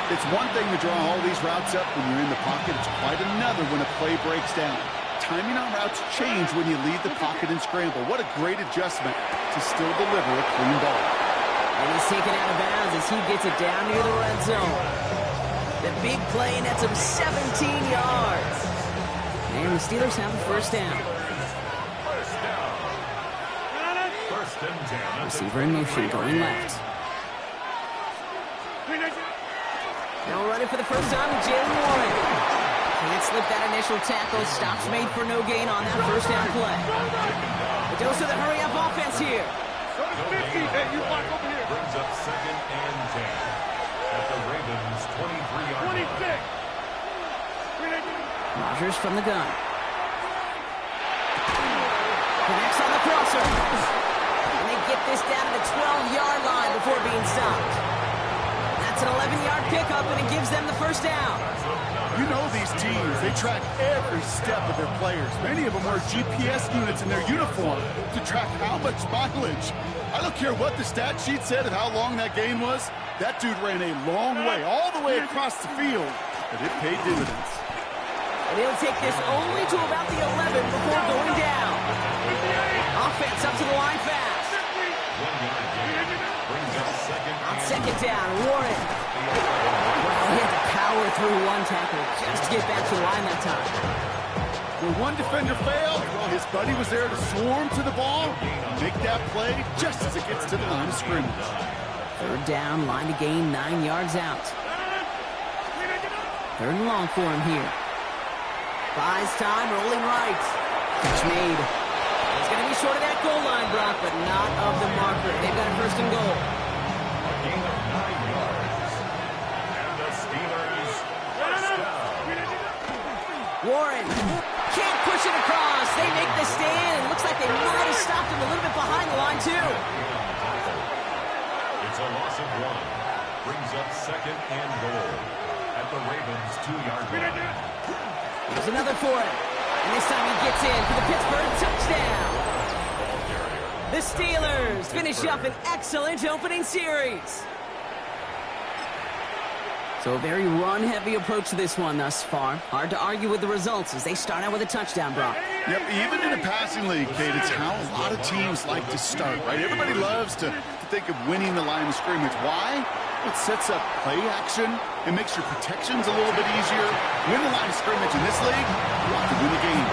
It's one thing to draw all these routes up when you're in the pocket. It's quite another when a play breaks down. Timing on routes change when you leave the pocket and scramble. What a great adjustment to still deliver a clean ball. And he's taken out of bounds as he gets it down near the red zone. The big play nets him 17 yards. And the Steelers have the first down. First and 10. Receiver in motion, going left. Now running for the first time, Jalen Warren. Can't slip that initial tackle. Stops made for no gain on that first down play. The dose of the hurry-up offense here. You block over here. Brings up second and 10 at the Ravens' 23-yard line. Rodgers from the gun. Connects on the crosser. And they get this down to the 12-yard line before being stopped. That's an 11-yard pickup, and it gives them the first down. You know these teams, they track every step of their players. Many of them wear GPS units in their uniform to track how much mileage. I don't care what the stat sheet said and how long that gain was. That dude ran a long way, all the way across the field, but it paid dividends. And he'll take this only to about the 11 before going down. Offense up to the line fast. On second down, Warren. Well, he had to power through one tackle just to get back to the line that time. When one defender failed, well, his buddy was there to swarm to the ball and make that play just as it gets to the line of scrimmage. Third down, line to gain 9 yards out. Third and long for him here. Buys time, rolling right. Catch made. He's going to be short of that goal line, Brock, but not of the marker. They've got a first and goal. A gain of 9 yards. And the Steelers first down. Warren can't push it across. They make the stand. It looks like they might have stopped him a little bit behind the line, too. It's a loss of 1. Brings up second and goal at the Ravens' 2-yard line. There's another for him. And this time he gets in for the Pittsburgh touchdown. The Steelers finish up an excellent opening series. So a very run-heavy approach to this one thus far. Hard to argue with the results as they start out with a touchdown, Brock. Yep, even in a passing league, Kate, it's how a lot of teams like to start, right? Everybody loves to think of winning the line of scrimmage. Why? It sets up play action. It makes your protections a little bit easier. Win the line of scrimmage in this league, you have to win the game.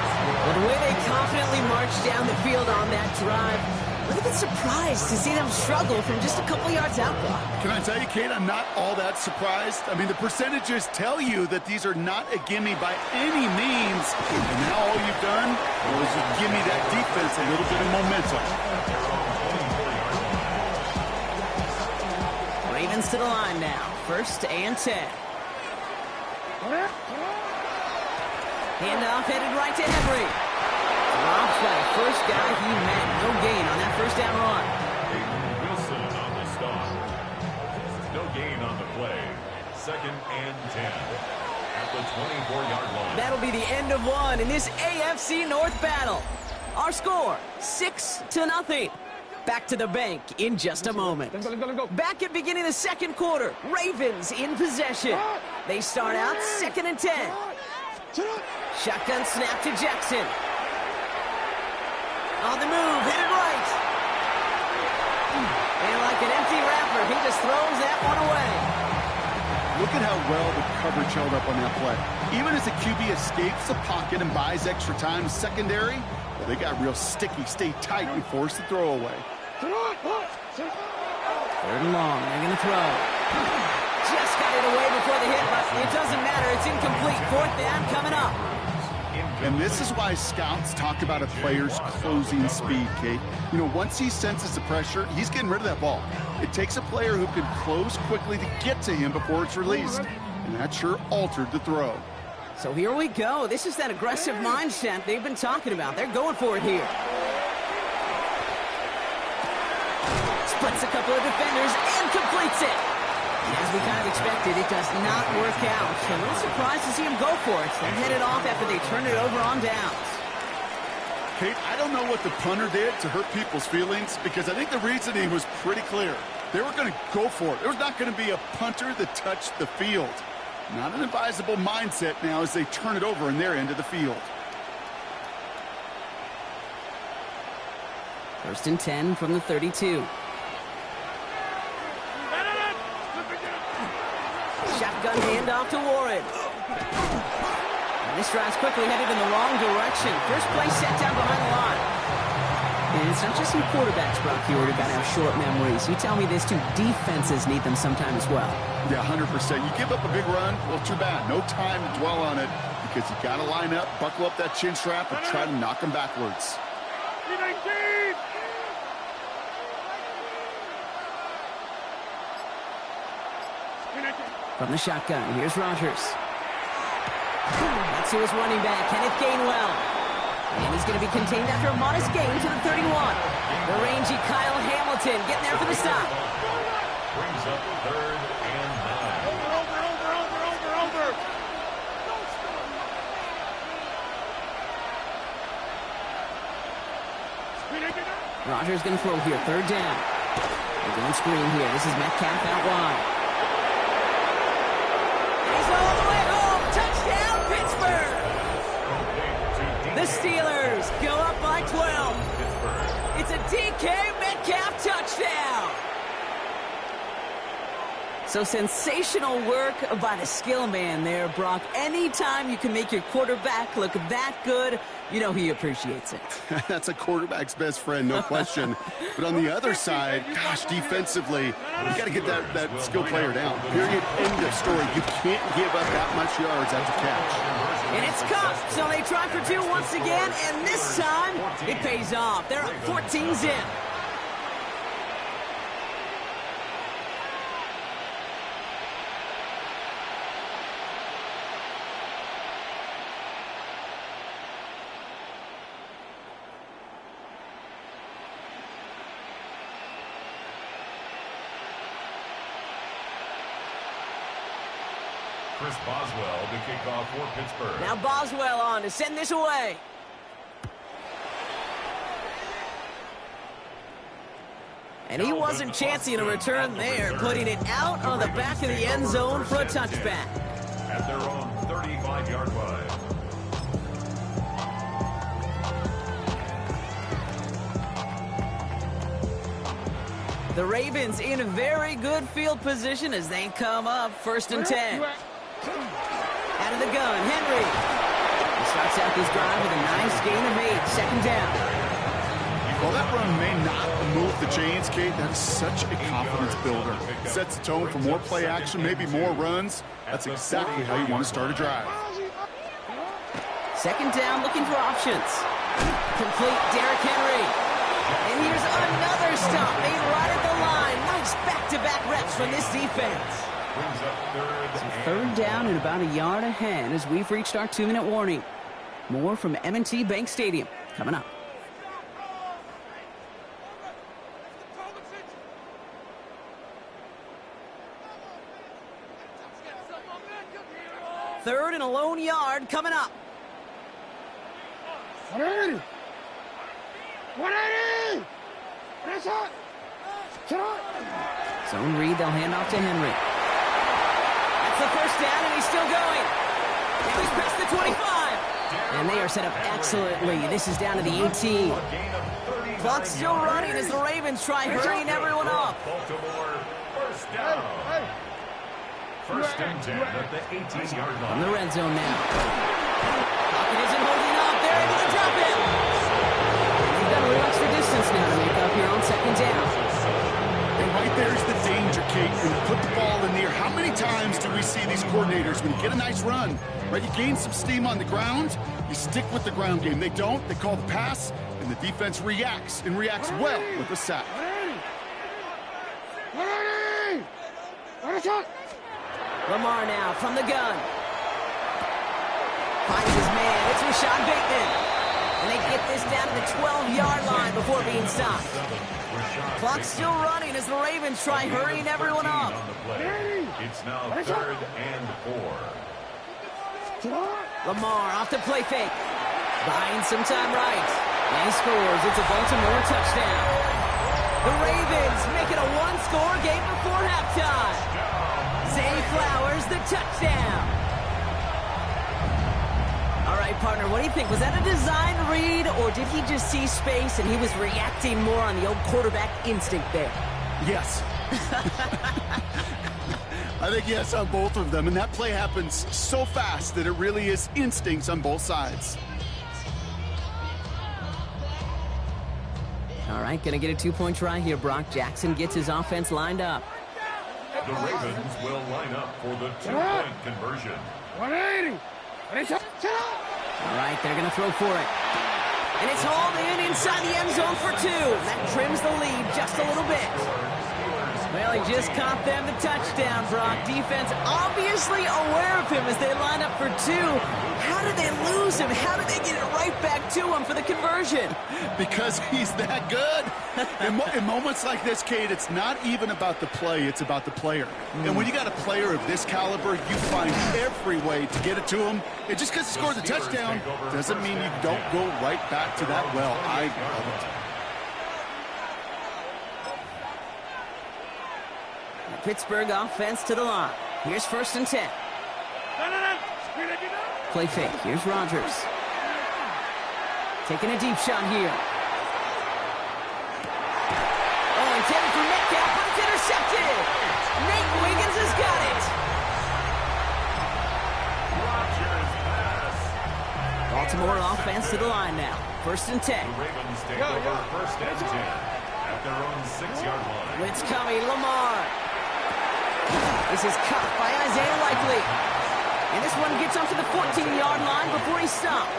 Well, the way they confidently marched down the field on that drive, a little bit surprised to see them struggle from just a couple yards out, Brock. Can I tell you, Kate, I'm not all that surprised. I mean, the percentages tell you that these are not a gimme by any means. And now all you've done was give me that defense a little bit of momentum. Ravens to the line now. First and 10. Handoff headed right to Henry. Drops by the first guy he met. No gain on that first down run. Wilson on the stop. No gain on the play. Second and 10 at the 24-yard line. That'll be the end of one in this AFC North battle. Our score, 6-0. Back to the bank in just a moment. Back at beginning of the second quarter, Ravens in possession. They start out second and 10. Shotgun snap to Jackson. On the move, headed right. And like an empty wrapper, he just throws that one away. Look at how well the coverage held up on that play. Even as the QB escapes the pocket and buys extra time in secondary, well, they got real sticky, stay tight, and force the throw away. Third and long, they're going to throw. Just got it away before the hit, but it doesn't matter. It's incomplete. Fourth down coming up. And this is why scouts talk about a player's closing speed, Kate. You know, once he senses the pressure, he's getting rid of that ball. It takes a player who can close quickly to get to him before it's released. And that sure altered the throw. So here we go. This is that aggressive mindset they've been talking about. They're going for it here. Splits a couple of defenders and completes it. As we kind of expected, it does not work out. So a little surprised to see him go for it. They're headed off after they turned it over on downs. Kate, I don't know what the punter did to hurt people's feelings because I think the reasoning was pretty clear. They were going to go for it. There was not going to be a punter that touched the field. Not an advisable mindset now as they turn it over in their end of the field. 1st and 10 from the 32. Shotgun handoff to Warren. And this drive's quickly headed in the wrong direction. First play set down behind the line. And it's not just some quarterbacks, Brock, here who got to have short memories. You tell me this too, defenses need them sometime as well. Yeah, 100%. You give up a big run, well, too bad. No time to dwell on it because you got to line up, buckle up that chin strap, and try to knock them backwards. From the shotgun, here's Rodgers. That's to his running back, Kenneth Gainwell. And he's going to be contained after a modest gain to the 31. The rangy Kyle Hamilton getting there for the stop. Brings up 3rd and 9. Rodgers going to throw here, 3rd down. They're going screen here. This is Metcalf out wide. He's all the way home. Touchdown, Pittsburgh. The Steelers go up by 12. It's a DK Metcalf touchdown. So sensational work by the skill man there, Brock. Anytime you can make your quarterback look that good, you know he appreciates it. That's a quarterback's best friend, no question. But on the other side, gosh, defensively, you got to get that skill player down. Period, end of story. You can't give up that much yards after catch. And it's caught, so they try for 2 once again, and this time it pays off. They're up 14 zip. Chris Boswell to kick off for Pittsburgh. Now Boswell on to send this away. And he wasn't chancing a return there, putting it out on the back of the end zone for a touchback. At their own 35-yard line. The Ravens in a very good field position as they come up 1st and 10. Out of the gun, Henry. He starts out this drive with a nice gain of 8. 2nd down. Well, that run may not move the chains, Kate. That's such a confidence builder. Sets the tone for more play action, maybe more runs. That's exactly how you want to start a drive. 2nd down, looking for options. Complete Derrick Henry. And here's another stop made right at the line. Nice back-to-back reps from this defense. Brings up 3rd down and about a yard ahead as we've reached our 2-minute warning. More from M&T Bank Stadium coming up. Third and a lone yard coming up. 180! 180! Press up! Zone read, they'll hand off to Henry. That's the 1st down, and he's still going. Now he's past the 25. And they are set up excellently. This is down to the 18. Clock's still running as the Ravens try hurrying everyone up. Baltimore, 1st down. 1st and 10 at the 18-yard line. From the red zone now. Pocket isn't holding up. They're able to drop it. They've got a little extra distance now to make up here on 2nd down. And right there's the danger, Kate. When you put the ball in the air, how many times do we see these coordinators, when you get a nice run, right, you gain some steam on the ground, you stick with the ground game. They don't. They call the pass, and the defense reacts, and reacts well with the sack. 180! 180! Lamar now from the gun. Finds his man. It's Rashad Bateman. And they get this down to the 12-yard line before being stopped. Clock's still running as the Ravens try hurrying everyone up. It's now 3rd and 4. Lamar off the play fake. Buying some time right. And he scores. It's a Baltimore touchdown. The Ravens make it a 1 score game before halftime. Zay Flowers, the touchdown. All right, partner, what do you think? Was that a design read, or did he just see space and he was reacting more on the old quarterback instinct there? Yes. I think yes on both of them, and that play happens so fast that it really is instincts on both sides. All right, gonna get a two-point try here, Brock. Jackson gets his offense lined up. The Ravens will line up for the two-point conversion. 180. All right, they're gonna throw for it. And it's hauled in inside the end zone for 2. That trims the lead just a little bit. Well, he just caught them the touchdown, Brock. Defense obviously aware of him as they line up for 2. How did they lose him? How did they get it right back to him for the conversion? Because he's that good. In moments like this, Kate, it's not even about the play, it's about the player. And when you got a player of this caliber, you find every way to get it to him. And just because he scored the touchdown doesn't mean you don't go right back to that well. I love it. Pittsburgh offense to the line. Here's 1st and 10. Play fake. Here's Rodgers. Taking a deep shot here. Oh, intended for Metcalf, but it's intercepted. Nate Wiggins has got it. Baltimore offense to the line now. 1st and 10. The Ravens take over 1st and 10 at their own 6-yard line. Blitz coming, Lamar. This is caught by Isaiah Likely. And this one gets up to the 14-yard line before he's stopped.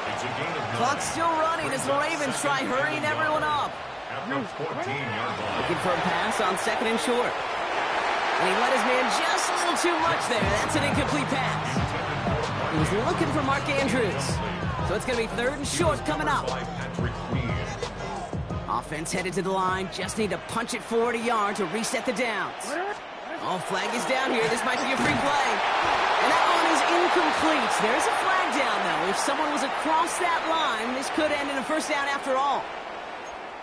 It's a gain of 9. Clock's still running as the Ravens try hurrying everyone up. At the 14-yard line. Looking for a pass on 2nd and short. And he let his man just a little too much there. That's an incomplete pass. He was looking for Mark Andrews. So it's going to be 3rd and short coming up. Offense headed to the line. Just need to punch it forward a yard to reset the downs. Oh, flag is down here. This might be a free play. And that one is incomplete. There's a flag down, though. If someone was across that line, this could end in a 1st down after all.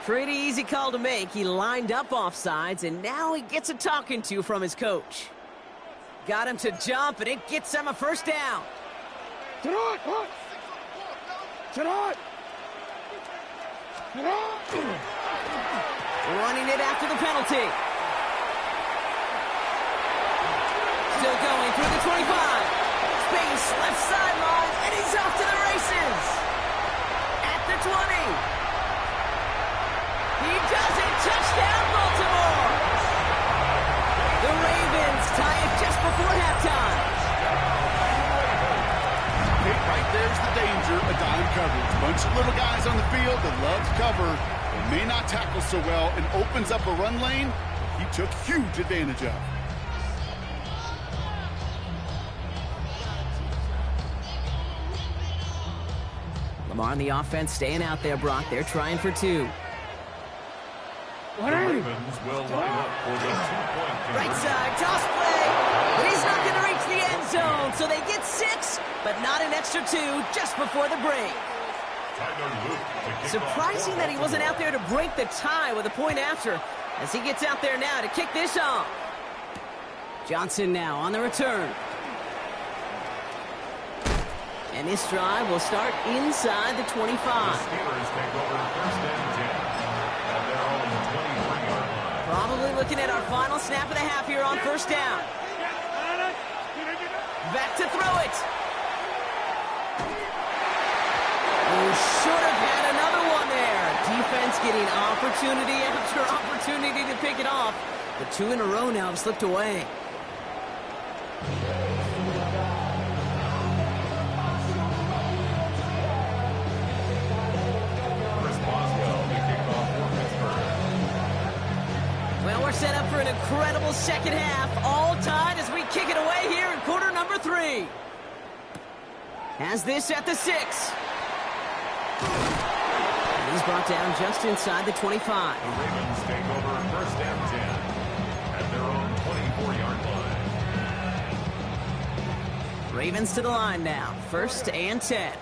Pretty easy call to make. He lined up offsides, and now he gets a talking to from his coach. Got him to jump, and it gets him a 1st down. Running it after the penalty. Still going through the 25. Space, left sideline, and he's off to the races. At the 20. He does it. Touchdown, Baltimore. The Ravens tie it just before halftime. Right there's the danger of dime coverage. Bunch of little guys on the field that love to cover and may not tackle so well, and opens up a run lane he took huge advantage of. Lamar on the offense staying out there, Brock. They're trying for 2. The Ravens will line up for the 2-point conversion. Right side, toss play. But he's not going to reach the end zone. So they get 6, but not an extra 2 just before the break. Surprising that he wasn't out there to break the tie with a point after, as he gets out there now to kick this off. Johnson now on the return. And this drive will start inside the 25. The Steelers take over 1st and 10 at their own 23-yard line. Probably looking at our final snap of the half here on 1st down. Back to throw it. Oh, should have had another one there. Defense getting opportunity after opportunity to pick it off. The 2 in a row now have slipped away. Well, we're set up for an incredible second half. All tied as we kick it away here in quarter number 3. Has this at the 6. And he's brought down just inside the 25. The Ravens take over 1st and 10 at their own 24-yard line. Ravens to the line now. 1st and 10.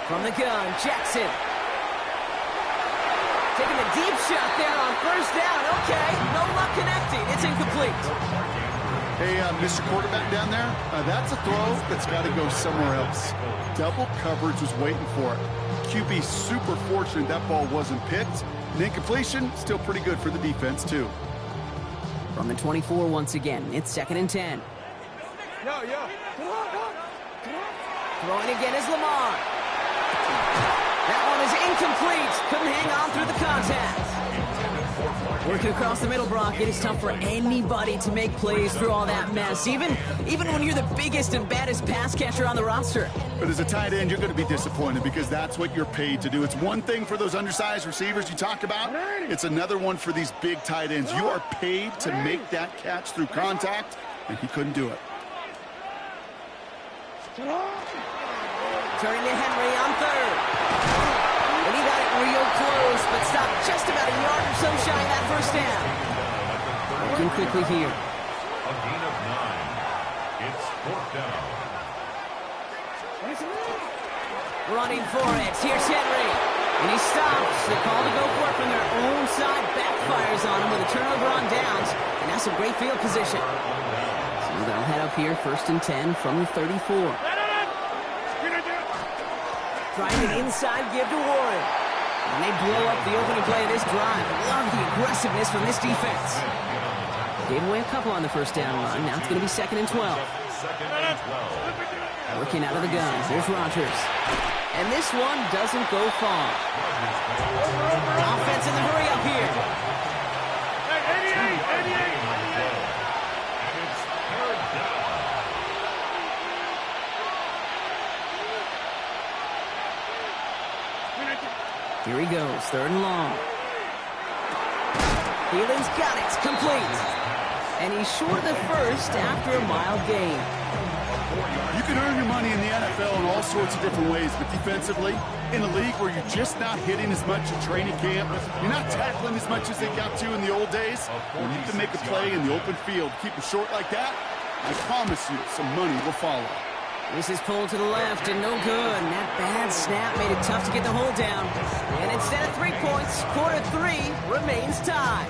From the gun, Jackson. taking a deep shot there on first down. Okay, no luck connecting. It's incomplete. Hey, Mr. Quarterback down there, that's a throw that's got to go somewhere else. Double coverage was waiting for it. QB super fortunate that ball wasn't picked. And incompletion, still pretty good for the defense, too. From the 24 once again, it's 2nd and 10. Throwing again is Lamar. That one is incomplete. Couldn't hang on through the contact. Working across the middle, Brock, it is tough for anybody to make plays through all that mess, even when you're the biggest and baddest pass catcher on the roster. But as a tight end, you're going to be disappointed because that's what you're paid to do. It's one thing for those undersized receivers you talk about. It's another one for these big tight ends. You are paid to make that catch through contact, and he couldn't do it. Turning to Henry on 3rd. And he got it real close, but stopped just about a yard or so shy of that first down. Working quickly here. A gain of 9. It's 4th down. Running for it. Here's Henry. And he stops. The call to go for it from their own side backfires on him with a turnover on downs. And that's some great field position. So they'll head up here 1st and 10 from the 34. Trying an inside give to Warren. And they blow up the opening play of this drive. Love the aggressiveness from this defense. Gave away a couple on the first down run. Now it's going to be 2nd and 12. Working out of the gun. There's Rodgers. And this one doesn't go far. Offense in the hurry up here. Here he goes, 3rd and long. Thielens got it, complete. And he's short the first after a mild gain. You can earn your money in the NFL in all sorts of different ways, but defensively, in a league where you're just not hitting as much at training camp, you're not tackling as much as they got to in the old days, you need to make a play in the open field. Keep it short like that, I promise you some money will follow. This is pulled to the left and no good. And that bad snap made it tough to get the hold down. And instead of 3 points, quarter 3 remains tied.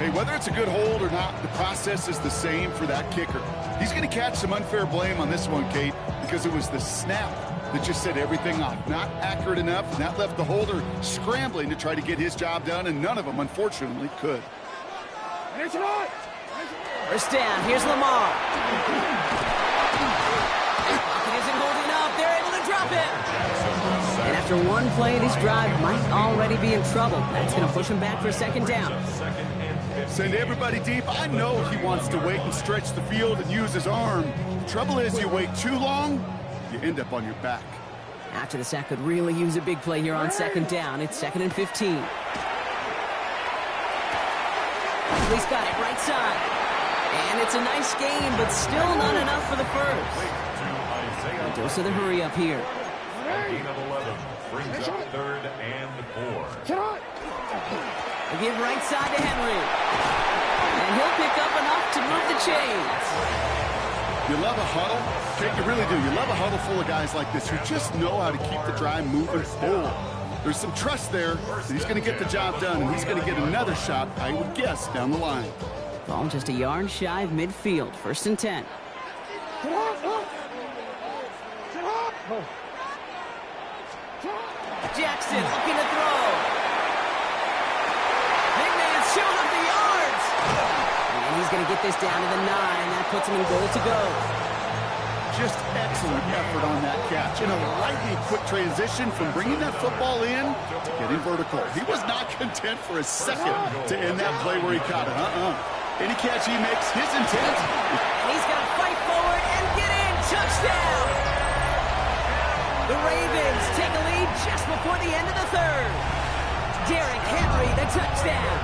Hey, whether it's a good hold or not, the process is the same for that kicker. He's going to catch some unfair blame on this one, Kate, because it was the snap that just set everything off. Not accurate enough, and that left the holder scrambling to try to get his job done, and none of them, unfortunately, could. First down, here's Lamar. Isn't holding up. They're able to drop it. And after one play, this drive might already be in trouble. That's going to push him back for a 2nd down. Send everybody deep. I know he wants to wait and stretch the field and use his arm. Trouble is, you wait too long, you end up on your back. After the sack could really use a big play here on 2nd down. It's 2nd and 15. He's got it right side. And it's a nice game, but still not enough for the first. A dose of the hurry up here. Gain of 11 brings up 3rd and 4. They give right side to Henry. And he'll pick up enough to move the chains. You love a huddle? Kate, you really do. You love a huddle full of guys like this who just know how to keep the drive moving forward. There's some trust there that he's going to get the job done, and he's going to get another shot, I would guess, down the line. Ball just a yard shy of midfield. 1st and 10. Jackson looking to throw. Big man showing up the yards. And he's going to get this down to the 9. That puts him in goal to go. Just excellent effort on that catch. In a lightning quick transition from bringing that football in to getting vertical. He was not content for a second to end that play where he caught it. Any catch he makes, his intent. He's going to fight forward and get in. Touchdown. The Ravens take a lead just before the end of the 3rd. Derrick Henry, the touchdown.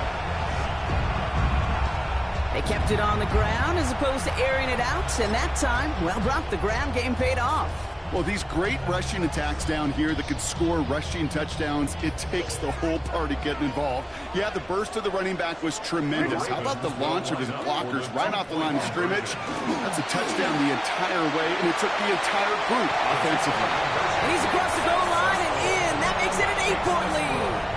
They kept it on the ground as opposed to airing it out, and that time, well, Brock, the ground game paid off. Well, these great rushing attacks down here that could score rushing touchdowns, it takes the whole party getting involved. Yeah, the burst of the running back was tremendous. How about the launch of his blockers right off the line of scrimmage? That's a touchdown the entire way, and it took the entire group offensively. And he's across the goal line and in. That makes it an 8-point lead.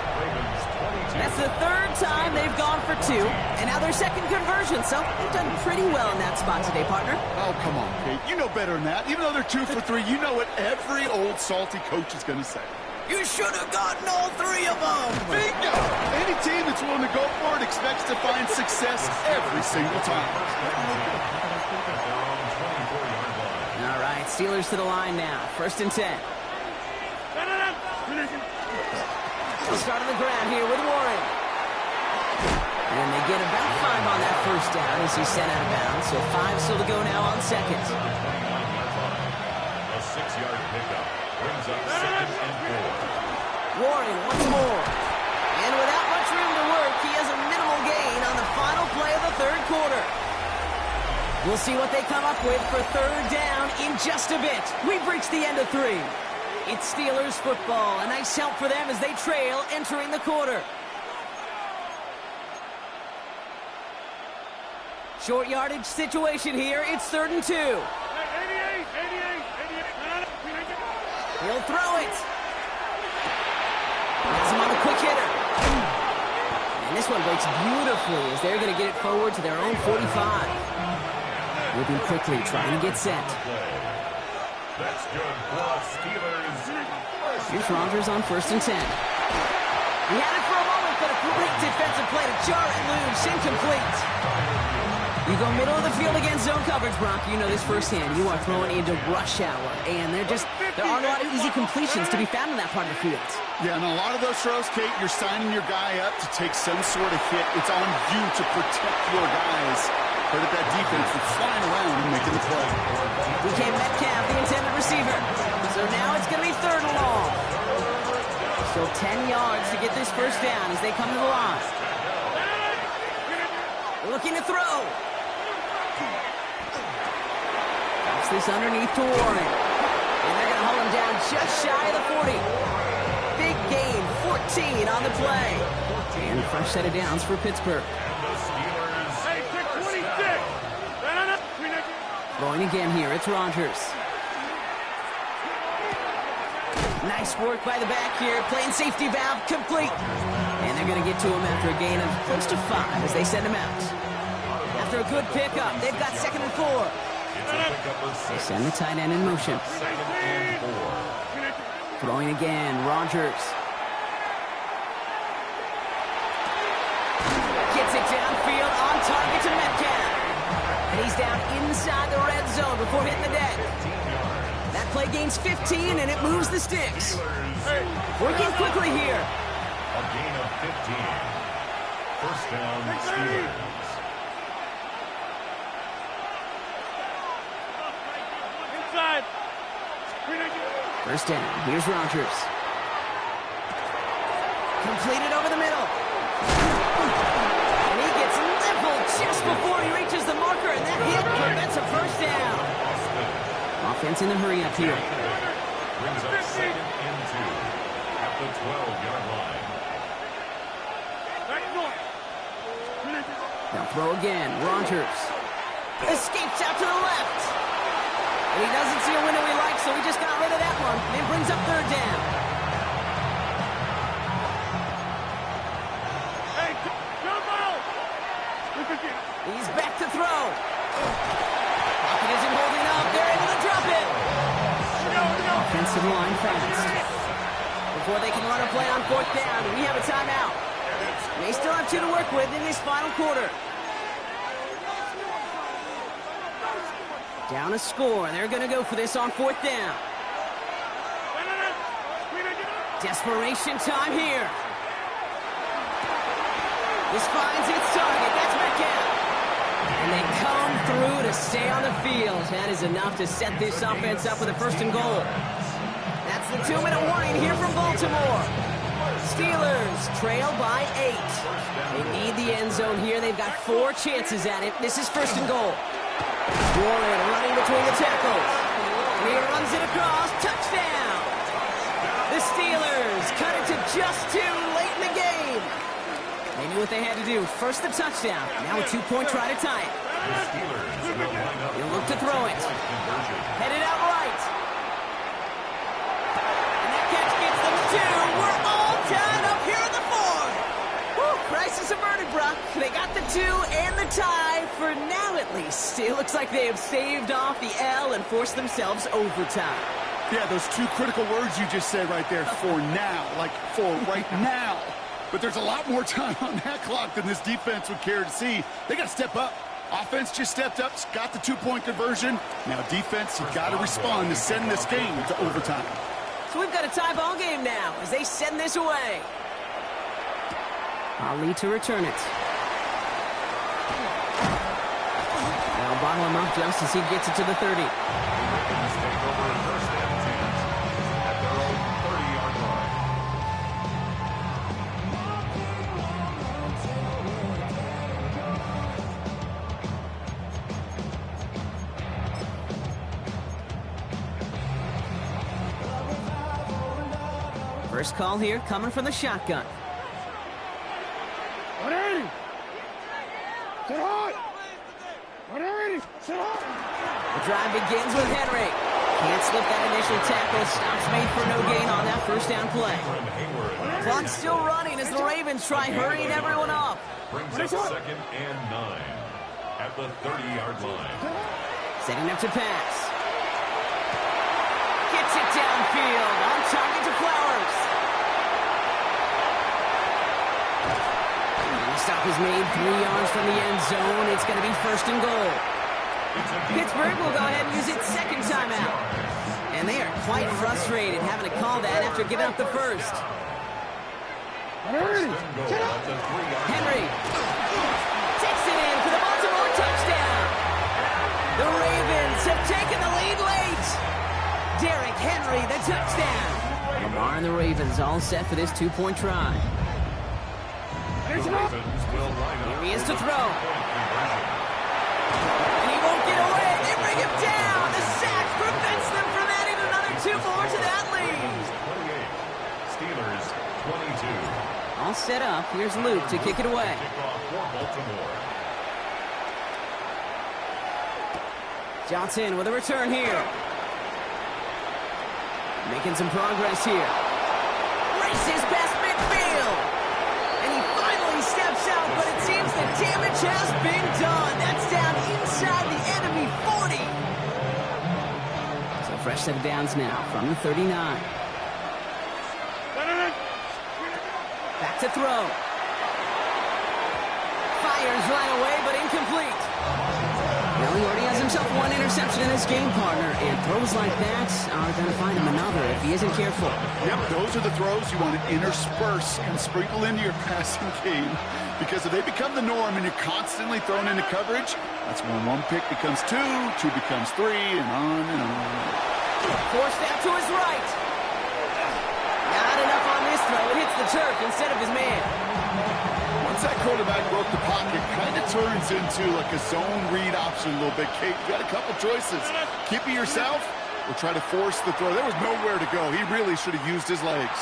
That's the third time they've gone for two, and now their second conversion, so they've done pretty well in that spot today, partner. Oh, come on, Kate. You know better than that. Even though they're 2 for 3, you know what every old salty coach is going to say. You should have gotten all three of them. Bingo! Any team that's willing to go for it expects to find success every single time. All right, Steelers to the line now. 1st and 10. We'll start on the ground here with Warren. And they get about 5 on that 1st down as he's sent out of bounds. So 5 still to go now on 2nd. A 6-yard pickup brings up 2nd and 4. Warren once more. And without much room to work, he has a minimal gain on the final play of the 3rd quarter. We'll see what they come up with for 3rd down in just a bit. We've reached the end of 3. It's Steelers football. A nice help for them as they trail entering the quarter. Short yardage situation here. It's 3rd and 2. 88. He'll throw it. Gets him on the quick hitter. And this one breaks beautifully as they're going to get it forward to their own 45. Moving quickly, trying to get set. That's good for the Steelers. Here's Rodgers on 1st and 10. He had it for a moment, but a great defensive play to jar it loose. Incomplete. You go middle of the field against zone coverage, Brock. You know this firsthand. You are throwing into rush hour, and there aren't a lot of easy completions to be found in that part of the field. Yeah, and a lot of those throws, Kate, you're signing your guy up to take some sort of hit. It's on you to protect your guys. But at that defense, it's flying around and making the play. DK Metcalf, the intended receiver. So now it's going to be 3rd and long. Still 10 yards to get this 1st down as they come to the line. Looking to throw. Drops this underneath to Warren. And they're going to hold him down just shy of the 40. Big gain, 14 on the play. And fresh set of downs for Pittsburgh. Throwing again here, it's Rodgers. Nice work by the back here, playing safety valve complete. And they're going to get to him after a gain of close to 5 as they send him out. After a good pickup, they've got 2nd and 4. They send the tight end in motion. 2nd and 4. Throwing again, Rodgers. Gets it downfield on target to Metcalf. And he's down inside the red zone before hitting the deck. That play gains 15, and it moves the sticks. Working quickly here. A gain of 15. 1st down, Steelers. Inside. 1st down. Here's Rodgers. Completed over the middle. And he gets leveled just before he reaches the marker, and that hit prevents a 1st down. Offense in the hurry up here. Brings up 2nd and 2 at the 12-yard line. Now throw again. Rodgers escapes out to the left. And he doesn't see a window he likes, so he just got rid of that one. And brings up 3rd down. He's back to throw. Pocket isn't holding up. They're able to drop it. Offensive line fast. Before they can run a play on 4th down, we have a timeout. They still have 2 to work with in this final quarter. Down a score, and they're going to go for this on 4th down. Desperation time here. This finds its target. That's Metcalf. And they come through to stay on the field. That is enough to set this offense up with a 1st and goal. That's the 2-minute warning here from Baltimore. Steelers trail by 8. They need the end zone here. They've got 4 chances at it. This is 1st and goal. Warren running between the tackles. And he runs it across. Touchdown. The Steelers cut it to just 2 late in the game. They knew what they had to do. First the touchdown. Now a 2-point try to tie it. He'll look to throw it. Headed out right. And that catch gets them 2. We're all tied up here in the 4th. Brock. They got the 2 and the tie, for now at least. It looks like they have staved off the L and forced themselves overtime. Yeah, those 2 critical words you just said right there, for now, like for right now. But there's a lot more time on that clock than this defense would care to see. They got to step up. Offense just stepped up, got the 2-point conversion. Now defense, you've got to respond to send this game to overtime. So we've got a tie ball game now as they send this away. Ali to return it. They'll bottle him up just as he gets it to the 30. First call here coming from the shotgun. 180. Sit hard. 180. Sit hard. The drive begins with Henry. Can't slip that initial tackle. Stops made for no gain on that first down play. Clock's still running as the Ravens try hurrying everyone up. Brings up 2nd and 9 at the 30-yard line. Setting up to pass. Gets it downfield. On target to Flowers. And the stop is made 3 yards from the end zone. It's going to be 1st and goal. Pittsburgh will go ahead and use its 2nd timeout. And they are quite frustrated having to call that after giving up the first. Henry takes it in for the Baltimore touchdown. The Ravens have taken the lead late. Derrick Henry, the touchdown. Lamar and the Ravens all set for this 2-point try. Here he is to throw. And he won't get away. They bring him down. The sack prevents them from adding another 2 more to that lead. 28. Steelers 22. All set up. Here's Luke to kick it away. Johnson with a return here. Making some progress here. Races past midfield. And he finally steps out, but it seems the damage has been done. That's down inside the enemy 40. So fresh set of downs now from the 39. Back to throw. Fires right away, but incomplete. Well, he already has himself 1 interception in this game, partner, and throws like that are going to find him another if he isn't careful. Yep, those are the throws you want to intersperse and sprinkle into your passing game, because if they become the norm and you're constantly thrown into coverage, that's when 1 pick becomes 2, 2 becomes 3, and on and on. Forced out to his right. Not enough on this throw. It hits the turf instead of his man. Once that quarterback broke the pocket, kind of turns into like a zone read option a little bit. Kate, you got a couple choices. Keep it yourself or try to force the throw. There was nowhere to go. He really should have used his legs.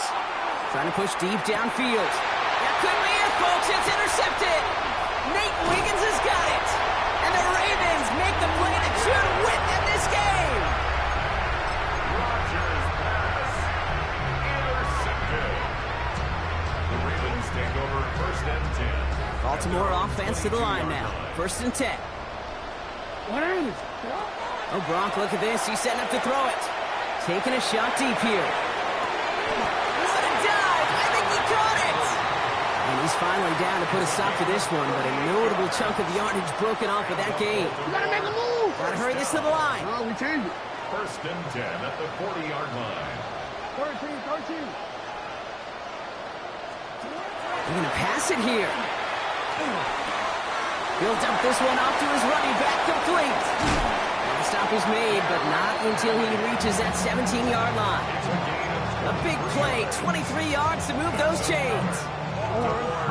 Trying to push deep downfield. That could be it, folks. It's intercepted. Nate Wiggins has got it. And the Ravens make the play that should win them this game. Rodgers pass. Intercepted. The Ravens take over 1st and 10. Baltimore offense to the line now. 1st and 10. Oh, Brock, look at this. He's setting up to throw it. Taking a shot deep here. What a dive! I think he caught it! And he's finally down to put a stop to this one, but a notable chunk of yardage broken off with that game. You gotta make a move. Gotta hurry this to the line. Oh, we changed it. 1st and 10 at the 40-yard line. 13. They're gonna pass it here. He'll dump this one off to his running back, complete. And the stop is made, but not until he reaches that 17-yard line. A big play, 23 yards to move those chains.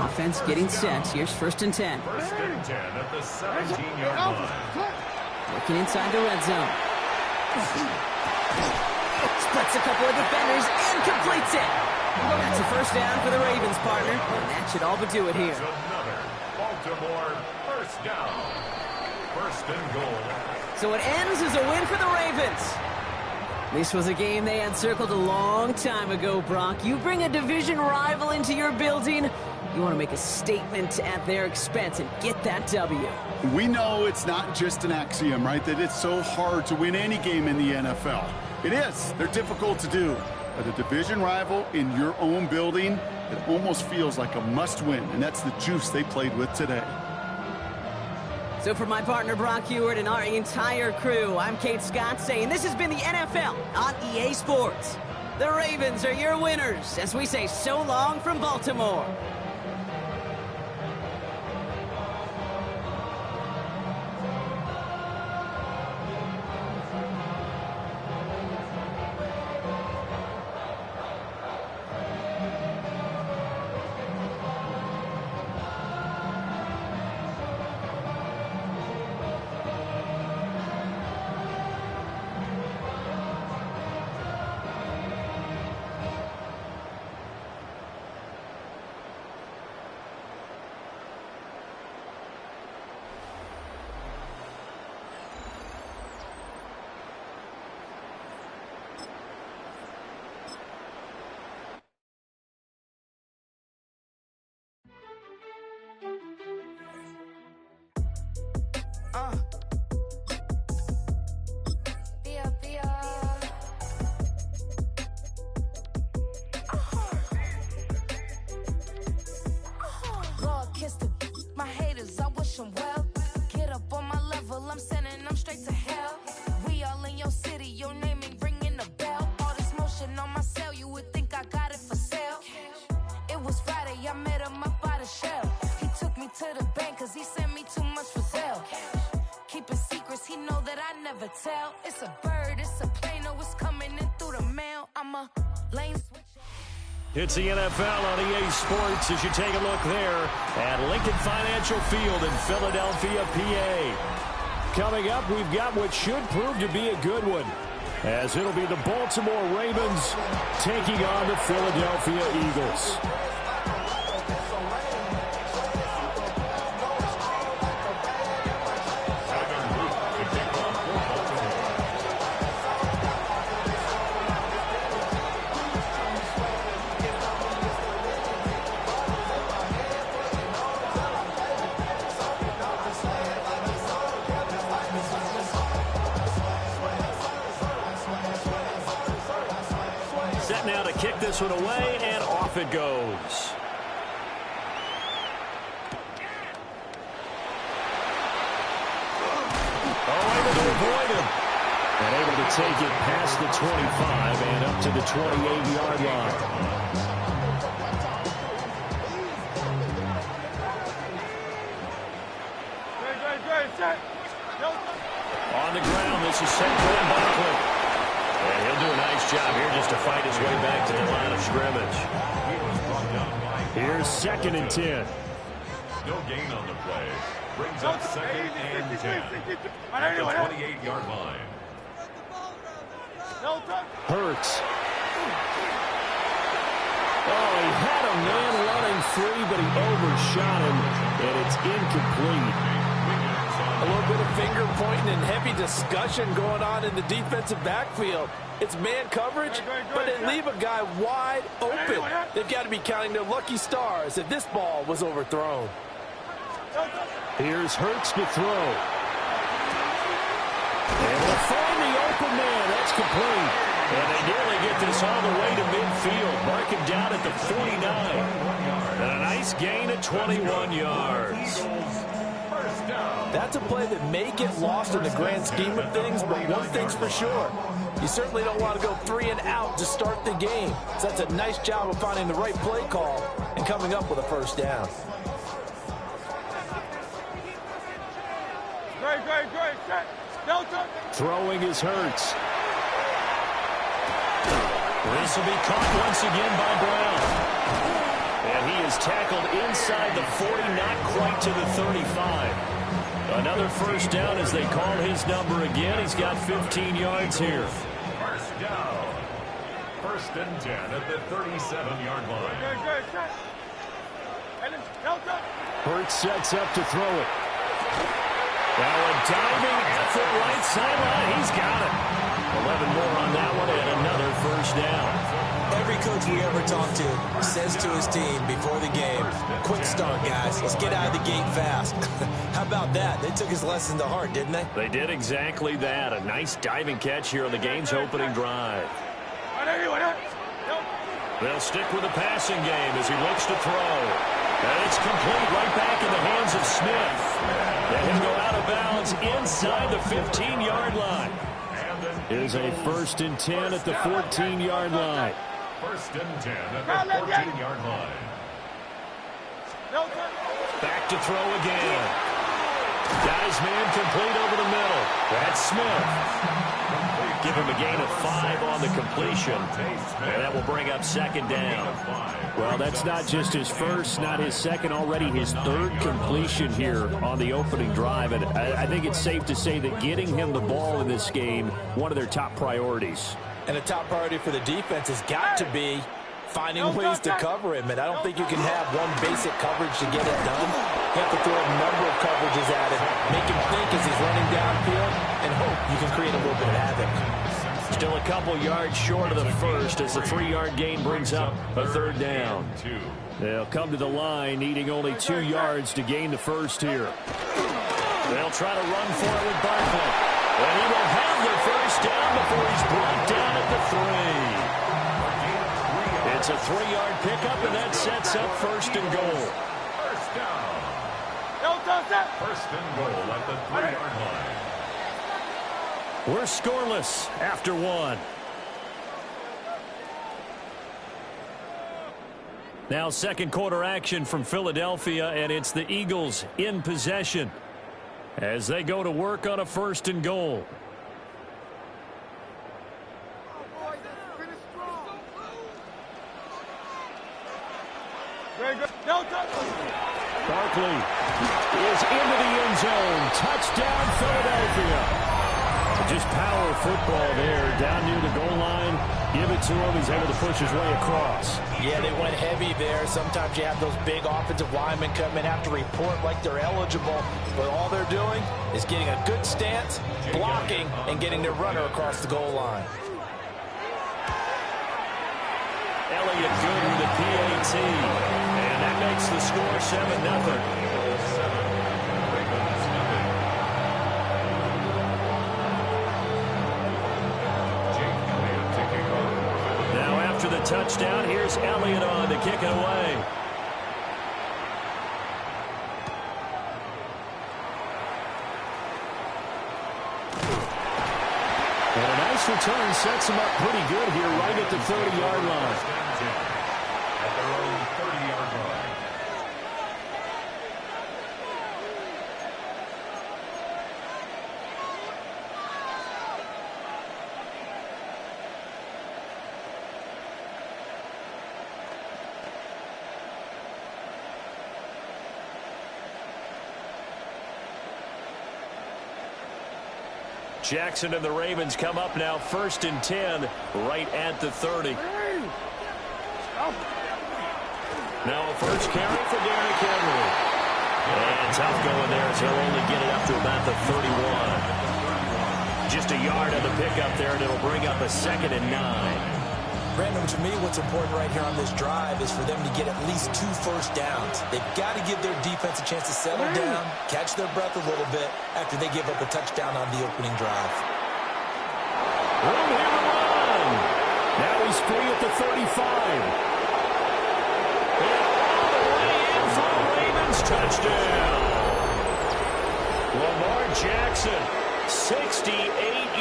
Offense getting set. Here's 1st and 10. 1st and 10 at the 17-yard line. Looking inside the red zone. Splits a couple of defenders and completes it. That's a 1st down for the Ravens, partner. And that should all but do it here. Another Baltimore 1st down. 1st and goal. So it ends as a win for the Ravens. This was a game they had circled a long time ago, Brock. You bring a division rival into your building, You want to make a statement at their expense and get that W. We know it's not just an axiom, right, that it's so hard to win any game in the NFL. It is. They're difficult to do. But a division rival in your own building, it almost feels like a must-win, and that's the juice they played with today. So for my partner Brock Heward and our entire crew, I'm Kate Scott saying this has been the NFL on EA Sports. The Ravens are your winners as we say so long from Baltimore. It's a bird, it's a plane, oh, it's coming in through the mail. I'm a lane switch. It's the NFL on EA Sports as you take a look there at Lincoln Financial Field in Philadelphia, PA. Coming up, we've got what should prove to be a good one, as it'll be the Baltimore Ravens taking on the Philadelphia Eagles. Set now to kick this one away, and off it goes. Oh, able to avoid him. And able to take it past the 25 and up to the 28-yard line. On the ground, this is Saquon Barkley. And he'll do a nice job here just to fight his way back to the line of scrimmage. Here's 2nd and 10. No gain on the play. Brings up 2nd and 10 at the 28-yard line. Hurts. Oh, he had a man running free, but he overshot him, and it's incomplete. A little bit of finger pointing and heavy discussion going on in the defensive backfield. It's man coverage, but they leave a guy wide open. They've got to be counting their lucky stars that this ball was overthrown. Here's Hurts to throw. Able to find the open man. That's complete. And they nearly get this all the way to midfield. Mark him down at the 49. And a nice gain at 21 yards. That's a play that may get lost in the grand scheme of things, but one thing's for sure. You certainly don't want to go 3 and out to start the game. So that's a nice job of finding the right play call and coming up with a first down. Throwing is Hurts. This will be caught once again by Brown. And he is tackled inside the 40, not quite to the 35. Another first down as they call his number again. He's got 15 yards here. First down. 1st and 10 at the 37-yard line. Hurts sets up to throw it. Now a diving effort right sideline. He's got it. 11 more on that one and another first down. Every coach we ever talk to says to his team before the game, quick start, guys. Let's get out of the gate fast. How about that? They took his lesson to heart, didn't they? They did exactly that. A nice diving catch here on the game's opening drive. They'll stick with the passing game as he looks to throw. And it's complete right back in the hands of Smith. And he'll go out of bounds inside the 15-yard line. Here's a 1st and 10 at the 14-yard line. 1st and 10 at the 14-yard line. Back to throw again. Got his man complete over the middle. That's Smith. Give him a gain of 5 on the completion. And that will bring up 2nd down. Well, that's not just his first, not his second, already his 3rd completion here on the opening drive. And I think it's safe to say that getting him the ball in this game, one of their top priorities. And a top priority for the defense has got to be finding ways to cover him. And I don't think you can have one basic coverage to get it done. You have to throw a number of coverages at him, make him think as he's running downfield, and hope you can create a little bit of havoc. Still a couple yards short of the first as the 3-yard gain brings up a 3rd down. They'll come to the line needing only 2 yards to gain the first here. They'll try to run for it with Barkley. And he will have the first down before he's brought down at the 3. It's a 3-yard pickup, and that sets up 1st and goal. First down. 1st and goal at the 3-yard line. We're scoreless after 1. Now 2nd quarter action from Philadelphia, and it's the Eagles in possession as they go to work on a 1st and goal. Barkley is into the end zone. Touchdown, Philadelphia. Just power football there, down near the goal line. Give it to him. He's able to push his way across. Yeah, they went heavy there. Sometimes you have those big offensive linemen come in, have to report like they're eligible. But all they're doing is getting a good stance, blocking, and getting their runner across the goal line. Elliott good with the PAT. And that makes the score 7-0. After the touchdown, here's Elliott on to kick it away. And a nice return sets him up pretty good here right at the 30-yard line. At their own 30-yard line. Jackson and the Ravens come up now 1st and 10 right at the 30. Now a first carry for Derrick Henry. And tough going there as he'll only get it up to about the 31. Just a yard on the pickup there, and it'll bring up a 2nd and 9. Brandon, to me, what's important right here on this drive is for them to get at least 2 first downs. They've got to give their defense a chance to settle down, catch their breath a little bit after they give up a touchdown on the opening drive. Room here to run. Now he's free at the 35. And all the way in for a Ravens touchdown. Lamar Jackson, 68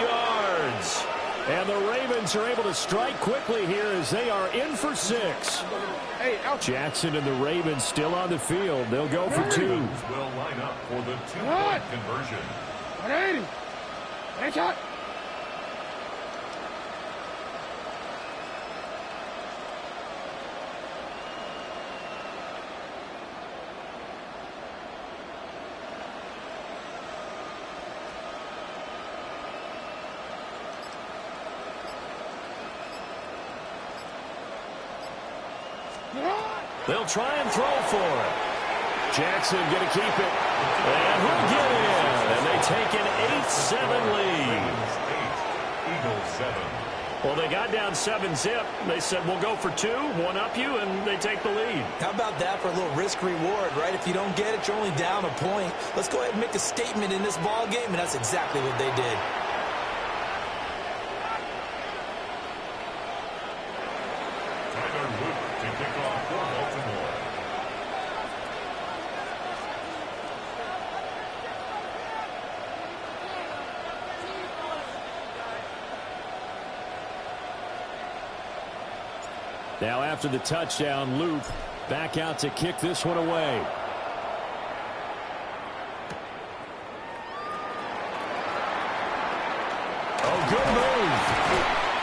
yards. And the Ravens are able to strike quickly here as they are in for 6. Jackson and the Ravens still on the field. They'll go for 2. Will line up for the 2-point conversion. 180. Nice shot. They'll try and throw for it. Jackson going to keep it. And he'll get in. And they take an 8-7 lead. Eagles 8, Eagles 7. Well, they got down 7-zip. They said, we'll go for 2, one up you, and they take the lead. How about that for a little risk-reward, right? If you don't get it, you're only down a point. Let's go ahead and make a statement in this ball game, and that's exactly what they did. To kick off for Baltimore. Now after the touchdown, Loop back out to kick this one away. Oh, good move.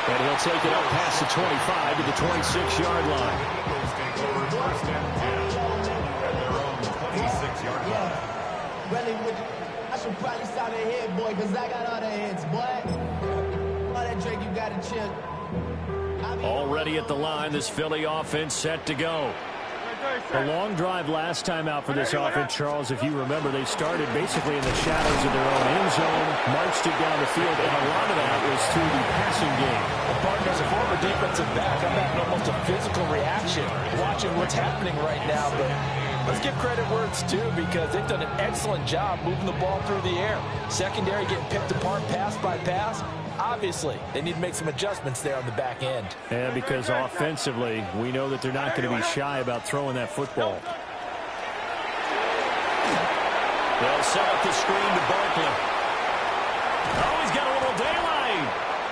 And he'll take it up past the 25 to the 26-yard line. Eagles take over first and 10 at their own 26-yard line. Really, I should probably stop a head, boy, because I got all the heads, boy. All that drink, you got to chill. Already at the line, this Philly offense set to go. A long drive last time out for this offense, Charles. If you remember, they started basically in the shadows of their own end zone, marched it down the field, and a lot of that was through the passing game. As a former defensive back, I'm having almost a physical reaction watching what's happening right now. But let's give credit where it's due, because they've done an excellent job moving the ball through the air. Secondary getting picked apart pass by pass. Obviously, they need to make some adjustments there on the back end. And because offensively, we know that they're not going to be shy about throwing that football. They'll set up the screen to Barkley. Oh, he's got a little daylight.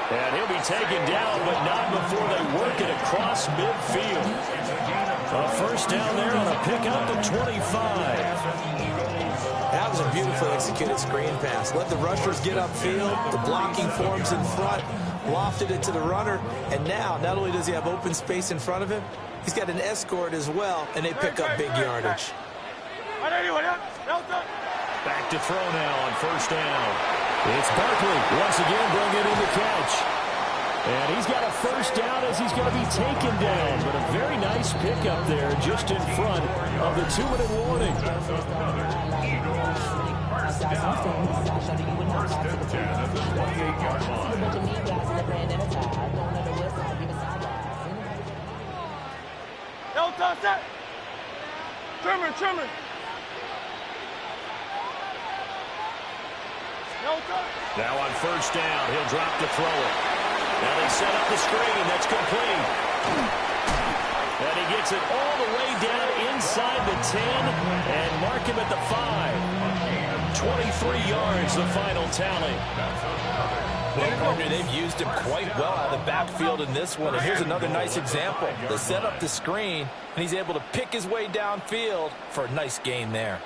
And he'll be taken down, but not before they work it across midfield. A first down there on a pickup to 25. That was a beautifully executed screen pass. Let the rushers get upfield. The blocking forms in front. Lofted it to the runner. And now, not only does he have open space in front of him, he's got an escort as well, and they pick up big yardage. Back to throw now on first down. It's Barkley once again bringing in the catch. And he's got a first down as he's going to be taken down. But a very nice pickup there just in front of the 2-minute warning. First and 10 at the 28-yard line. Trimmer. Now on first down, he'll drop to throw it. Now they set up the screen. That's complete. And he gets it all the way down inside the 10 and mark him at the 5. 23 yards, the final tally. Well, partner, they've used him quite well out of the backfield in this one. And here's another nice example. They set up the screen, and he's able to pick his way downfield for a nice gain there.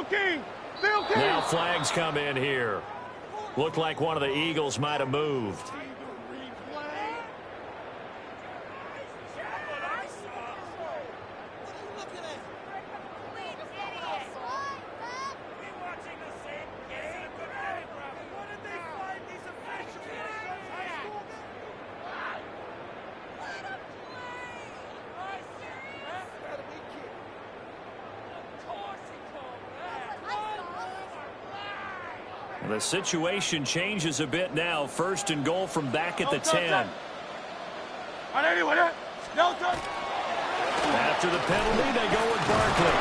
King. Now flags come in here. Looked like one of the Eagles might have moved. The situation changes a bit now. First and goal from back at the 10. After the penalty, they go with Barkley.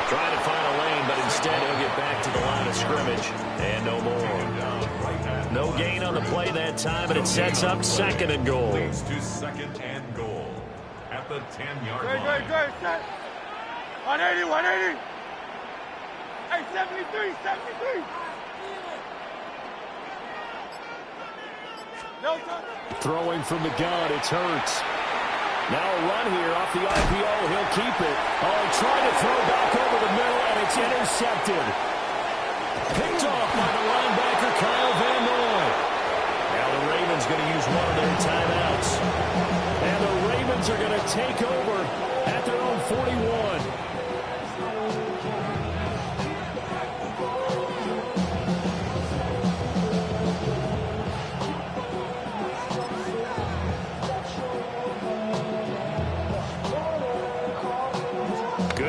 Trying to find a lane, but instead he'll get back to the line of scrimmage. And no more. No gain on the play that time, and it sets up second and goal. Leads to second and goal at the 10-yard line. Set. 180. Hey, 73. Throwing from the gun, it's Hurts. Now a run here off the RPO. He'll keep it. Oh, trying to throw back over the middle, and it's intercepted. Picked off by the linebacker, Kyle Van Noy. Now the Ravens going to use one of their timeouts. And the Ravens are going to take over at their own 41.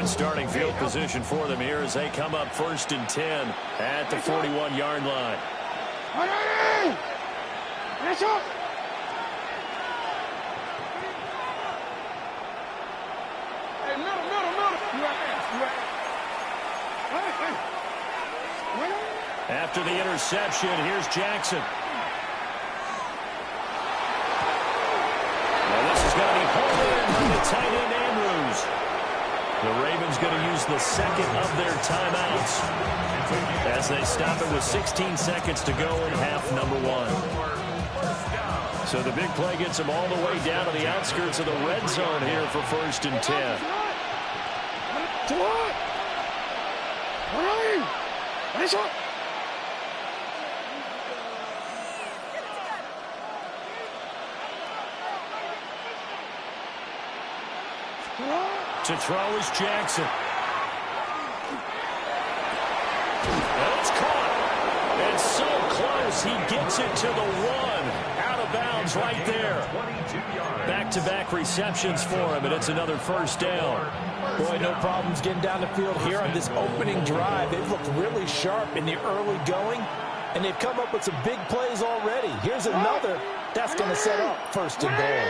starting field position for them here as they come up 1st and 10 at the 41-yard line. Let's go. Hey, middle. You right there. After the interception, here's Jackson. Now this is going to be pulled in from the tight end Andrews. The Ravens going to use the second of their timeouts as they stop it with 16 seconds to go in half number 1. So the big play gets them all the way down to the outskirts of the red zone here for 1st and 10. To throw is Jackson. It's caught. And so close, he gets it to the 1. Out of bounds right there. Back-to-back receptions for him, and it's another 1st down. Boy, no problems getting down the field here on this opening drive. They've looked really sharp in the early going, and they've come up with some big plays already. Here's another that's going to set up 1st and goal.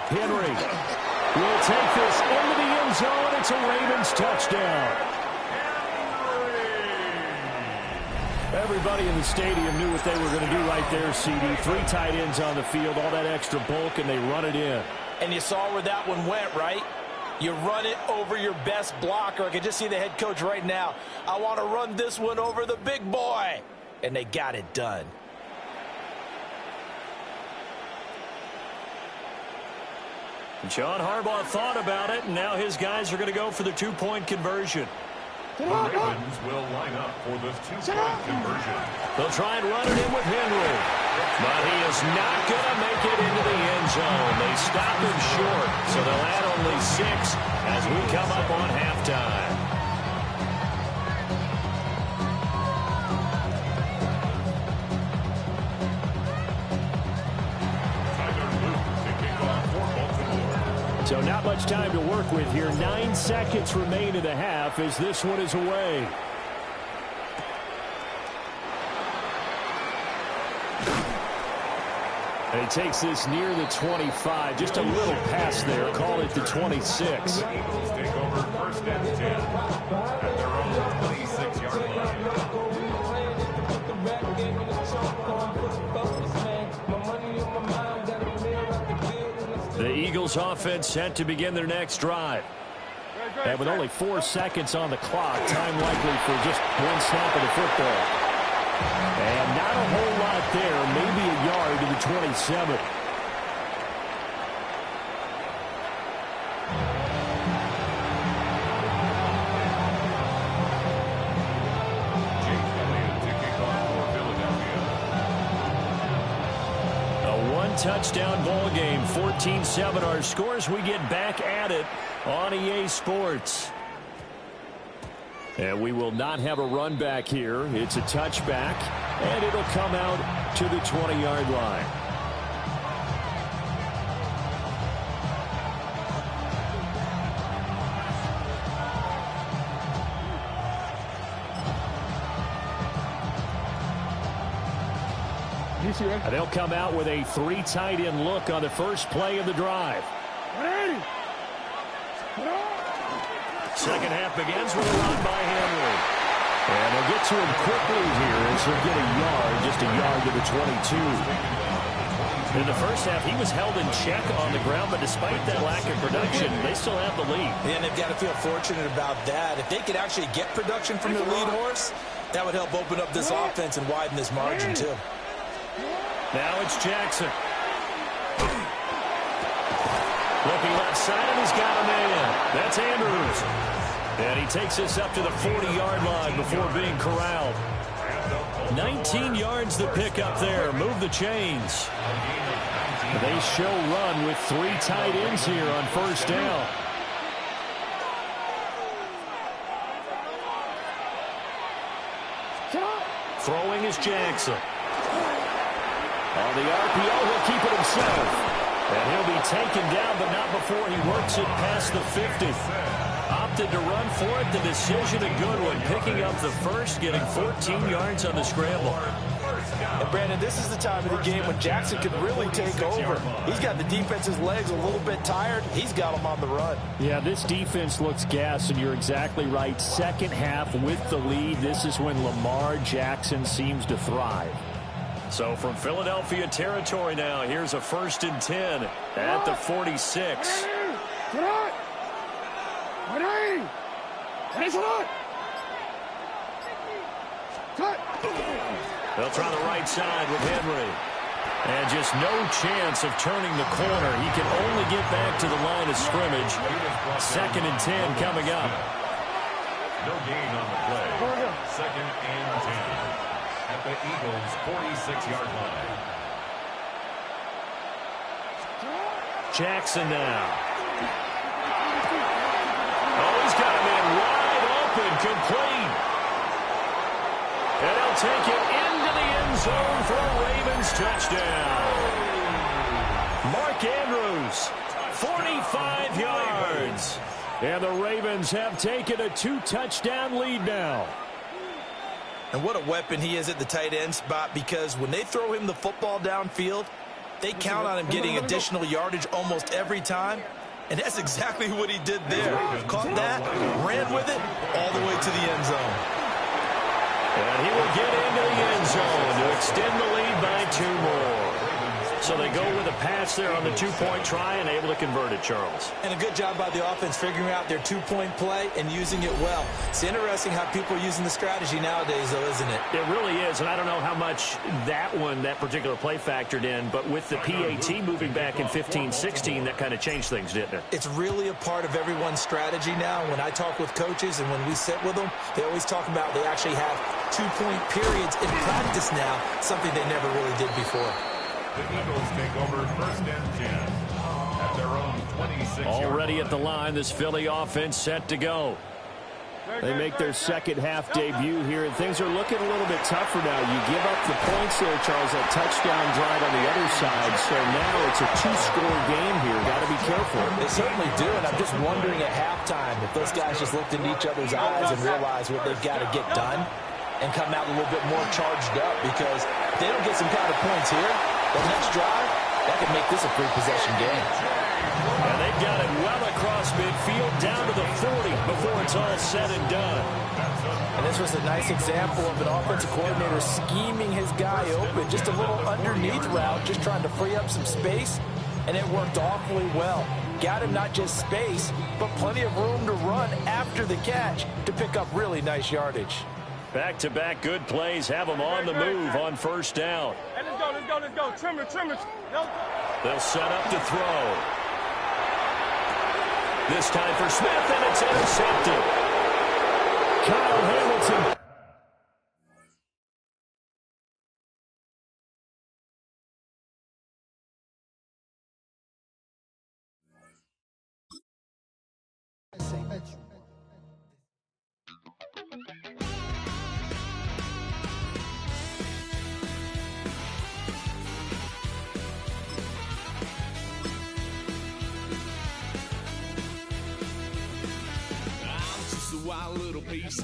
Henry will take this into the end zone. It's a Ravens touchdown. Everybody in the stadium knew what they were going to do right there, CD. 3 tight ends on the field, all that extra bulk, and they run it in. And you saw where that one went, right? You run it over your best blocker. I can just see the head coach right now. I want to run this one over the big boy. And they got it done. John Harbaugh thought about it, and now his guys are going to go for the 2-point conversion. The Ravens will line up for the 2-point conversion. They'll try and run it in with Henry. But he is not going to make it into the end zone. They stop him short, so they'll add only 6 as we come up on halftime. So not much time to work with here. 9 seconds remain in the half as this one is away. And he takes this near the 25. Just a little pass there. Call it the 26. The Eagles take over 1st and 10 at their own 26-yard line. The Eagles offense set to begin their next drive. And with only 4 seconds on the clock, time likely for just 1 snap of the football. And not a whole lot there, maybe a yard to the 27. Touchdown ball game, 14-7 our scores. We get back at it on EA Sports. And we will not have a run back here. It's a touchback, and it'll come out to the 20-yard line. They'll come out with a 3 tight end look on the first play of the drive. Second half begins with a run by Henry. And they'll get to him quickly here as he'll get a yard, just a yard to the 22. In the first half, he was held in check on the ground, but despite that lack of production, they still have the lead. And they've got to feel fortunate about that. If they could actually get production from their lead horse, that would help open up this offense and widen this margin, too. Now it's Jackson. Looking left side, and he's got a man. That's Andrews. And he takes this up to the 40-yard line before being corralled. 19 yards to pick up there. Move the chains. They show run with 3 tight ends here on first down. Throwing is Jackson. On the RPO, he'll keep it himself. And he'll be taken down, but not before he works it past the 50. Opted to run for it. The decision, a good one. Picking up the first, getting 14 yards on the scramble. And Brandon, this is the time of the game when Jackson could really take over. He's got the defense's legs a little bit tired. He's got them on the run. Yeah, this defense looks gassed, and you're exactly right. Second half with the lead, this is when Lamar Jackson seems to thrive. So from Philadelphia territory now, here's a 1st and 10 at the 46. They'll try the right side with Henry. And just no chance of turning the corner. He can only get back to the line of scrimmage. 2nd and 10 coming up. No gain on the play. 2nd and 10 at the Eagles' 46-yard line. Jackson now. Oh, he's got a man wide open, complete. And he'll take it into the end zone for a Ravens touchdown. Mark Andrews, 45 yards. And the Ravens have taken a 2-touchdown lead now. And what a weapon he is at the tight end spot, because when they throw him the football downfield, they count on him getting additional yardage almost every time. And that's exactly what he did there. Caught that, ran with it, all the way to the end zone. And he will get into the end zone to extend the lead by 2 more. So they go with a pass there on the 2-point try and able to convert it, Charles. And a good job by the offense figuring out their 2-point play and using it well. It's interesting how people are using the strategy nowadays, though, isn't it? It really is, and I don't know how much that particular play factored in, but with the PAT moving back in 15-16, that kind of changed things, didn't it? It's really a part of everyone's strategy now. When I talk with coaches and when we sit with them, they always talk about they actually have 2-point periods in practice now, something they never really did before. The Eagles take over 1st and 10 at their own 26-yard Already at the line, this Philly offense set to go. They make their second half debut here, and things are looking a little bit tougher now. You give up the points there, Charles, that touchdown drive on the other side. So now it's a 2-score game here. Got to be careful. They certainly do, and I'm just wondering at halftime if those guys just looked into each other's eyes and realized what they've got to get done and come out a little bit more charged up, because if they don't get some kind of points here, the next drive, that could make this a free-possession game. And they've got it well across midfield, down to the 40 before it's all said and done. And this was a nice example of an offensive coordinator scheming his guy open. Just a little underneath route, just trying to free up some space, and it worked awfully well. Got him not just space, but plenty of room to run after the catch to pick up really nice yardage. Back-to-back good plays have them on the move on 1st down. Hey, let's go. Trim it. They'll set up to throw. This time for Smith, and it's intercepted. Kyle Hamilton. Wild little piece.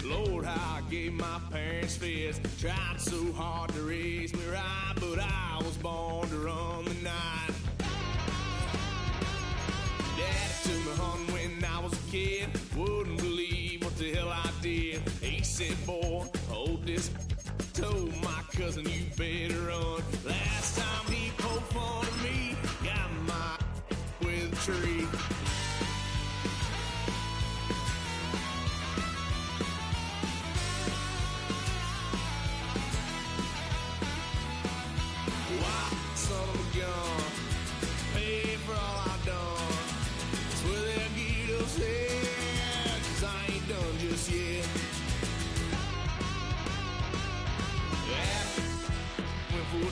Lord, how I gave my parents fist. Tried so hard to raise me right, but I was born to run the night. Daddy took me hunting when I was a kid. Wouldn't believe what the hell I did. He said, boy, hold this. Told my cousin, you better run. Last time he poked fun at me, got my with a tree.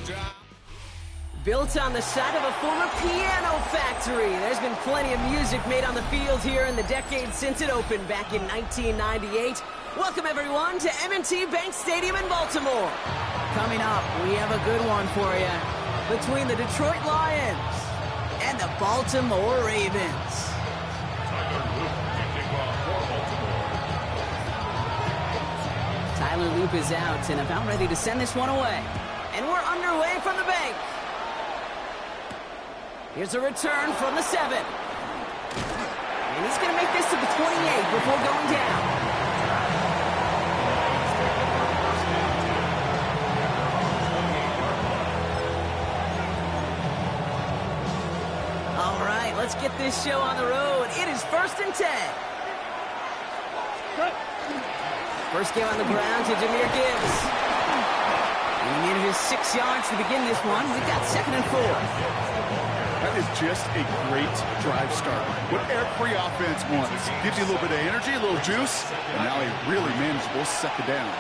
drive. Built on the side of a former piano factory, there's been plenty of music made on the field here in the decade since it opened back in 1998. Welcome, everyone, to M&T Bank Stadium in Baltimore. Coming up, we have a good one for you between the Detroit Lions and the Baltimore Ravens. Tyler Loop is out and about ready to send this one away. And we're underway from the bank. Here's a return from the 7. And he's going to make this to the 28 before going down. All right, let's get this show on the road. It is 1st and 10. First game on the ground to Jahmyr Gibbs. And he needed his 6 yards to begin this one. We've got 2nd and 4. That is just a great drive start. What every offense wants. Gives you a little bit of energy, a little juice, and now a really manageable 2nd down.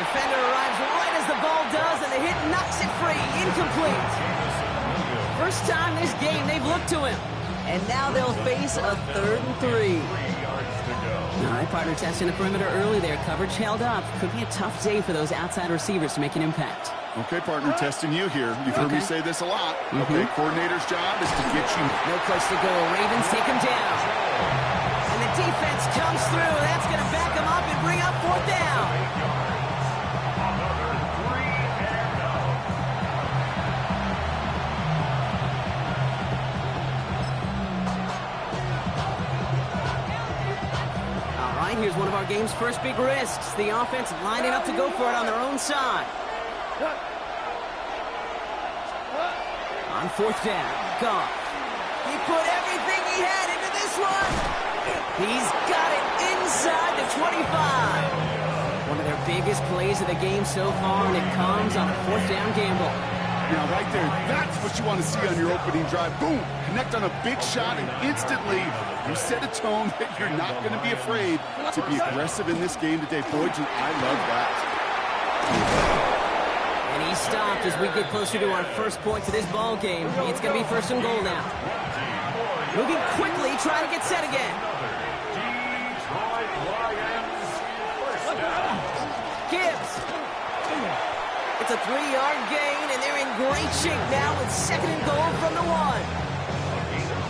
Defender arrives right as the ball does, and the hit knocks it free. Incomplete. First time this game they've looked to him. And now they'll face a 3rd and 3. All right, partner testing the perimeter early there. Coverage held up. Could be a tough day for those outside receivers to make an impact. Okay, partner, testing you here. You've heard me say this a lot. Okay, coordinator's job is to get you. No place to go. Ravens take him down. And the defense comes through. That's going to back him up and bring up 4th down. Here's one of our game's first big risks. The offense lining up to go for it on their own side. On 4th down, Goff. He put everything he had into this one. He's got it inside the 25. One of their biggest plays of the game so far, and it comes on a 4th down gamble. Now, right there, that's what you want to see on your opening drive. Boom! Connect on a big shot, and instantly you set a tone that you're not going to be afraid to be aggressive in this game today. Boy, I love that. And he stopped as we get closer to our first point to this ball game. It's going to be 1st and goal now. Moving quickly, trying to get set again. Gibbs. It's a 3-yard gain, and they're in great shape now with 2nd and goal from the 1.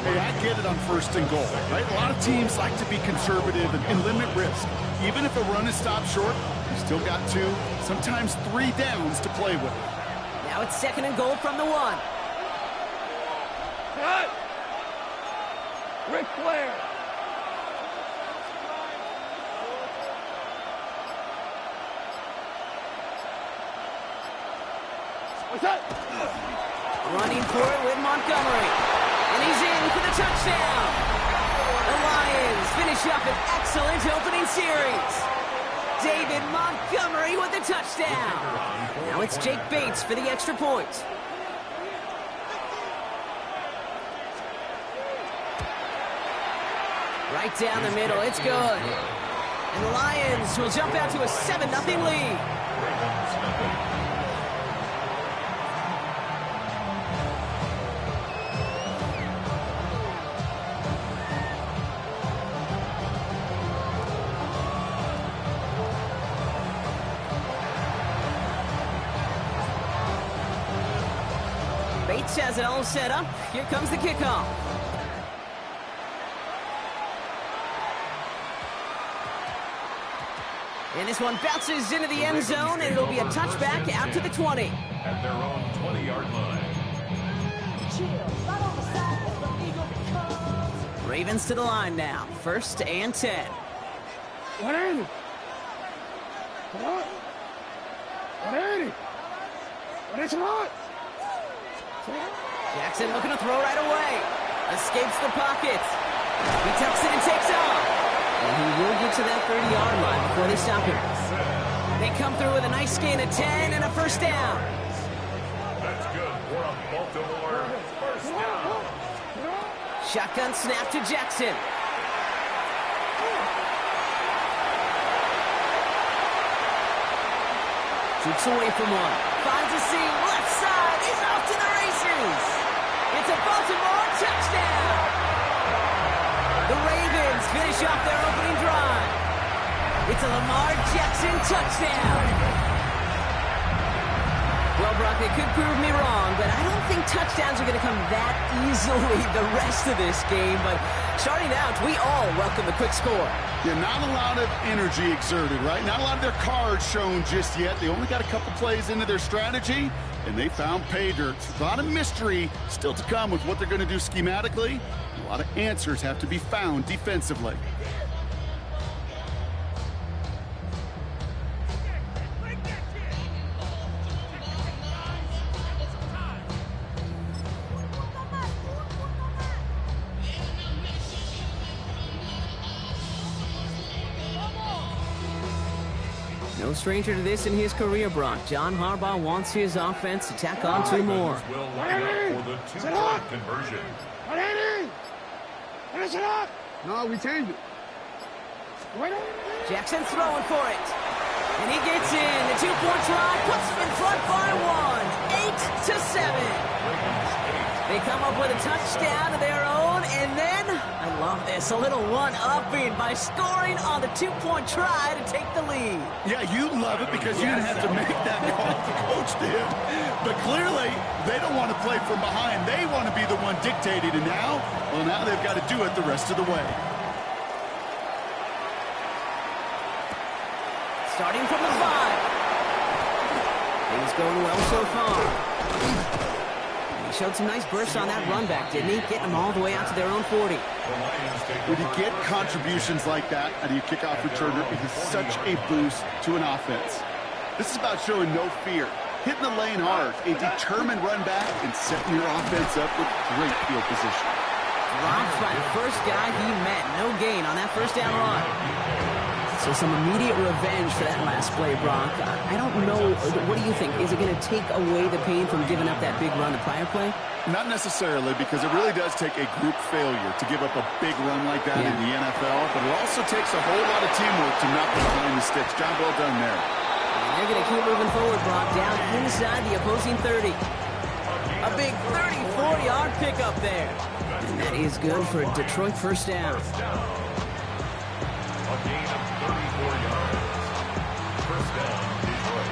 Hey, I get it on 1st and goal, right? A lot of teams like to be conservative and limit risk. Even if a run is stopped short, you still got 2, sometimes 3 downs to play with. Now it's 2nd and goal from the 1. Cut! Ric Flair! What's that? Running for it with Montgomery. And he's in for the touchdown. The Lions finish up an excellent opening series. David Montgomery with the touchdown. Now it's Jake Bates for the extra point. Right down the middle, it's good. And the Lions will jump out to a 7-0 lead. Bates has it all set up. Here comes the kickoff. And this one bounces into the end zone, and it'll be a touchback out to the 20. At their own 20-yard line. Ravens to the line now. 1st and 10. What is it? What? What is it? What is it? Jackson looking to throw right away. Escapes the pocket. He tucks it and takes off. And he will get to that 30-yard line before they stop him. They come through with a nice gain of 10 and a 1st down. That's good for a Baltimore 1st down. Shotgun snap to Jackson. Keeps away from one. Finds a seam. Left side. He's off to the races. It's a Baltimore touchdown. The Ravens finish off their opening drive. It's a Lamar Jackson touchdown. Well, Brock, it could prove me wrong, but I don't think touchdowns are going to come that easily the rest of this game. But starting out, we all welcome the quick score. Yeah, not a lot of energy exerted, right? Not a lot of their cards shown just yet. They only got a couple plays into their strategy, and they found pay dirt. A lot of mystery still to come with what they're going to do schematically. A lot of answers have to be found defensively. No stranger to this in his career, Brock. John Harbaugh wants his offense to tack on two more. Will line up for the two-point conversion. Finish it up! No, we changed it. Jackson throwing for it. And he gets in. The two-point try puts them in front by one. 8-7. They come up with a touchdown of their own, and then, I love this, a little one-upping by scoring on the two-point try to take the lead. Yeah, you love it because you didn't have to make that call. The coach did. But clearly, they don't want to play from behind. They want to be the one dictating. And now, well, now they've got to do it the rest of the way. Starting from the 5. Things going well so far. He showed some nice bursts on that run back, didn't he? Getting them all the way out to their own 40. When you get contributions like that out of your kickoff returner, it is such a boost to an offense. This is about showing no fear, hitting the lane hard, a determined run back, and setting your offense up with great field position. Dropped by the first guy he met. No gain on that first down run. So some immediate revenge for that last play, Brock. I don't know. What do you think? Is it going to take away the pain from giving up that big run the prior play? Not necessarily, because it really does take a group failure to give up a big run like that in the NFL. But it also takes a whole lot of teamwork to knock them behind the sticks. Job well done there. And they're going to keep moving forward, Brock, down inside the opposing 30. A big 34-yard pickup there. And that is good for a Detroit first down. A gain of 34 yards. First down, Detroit.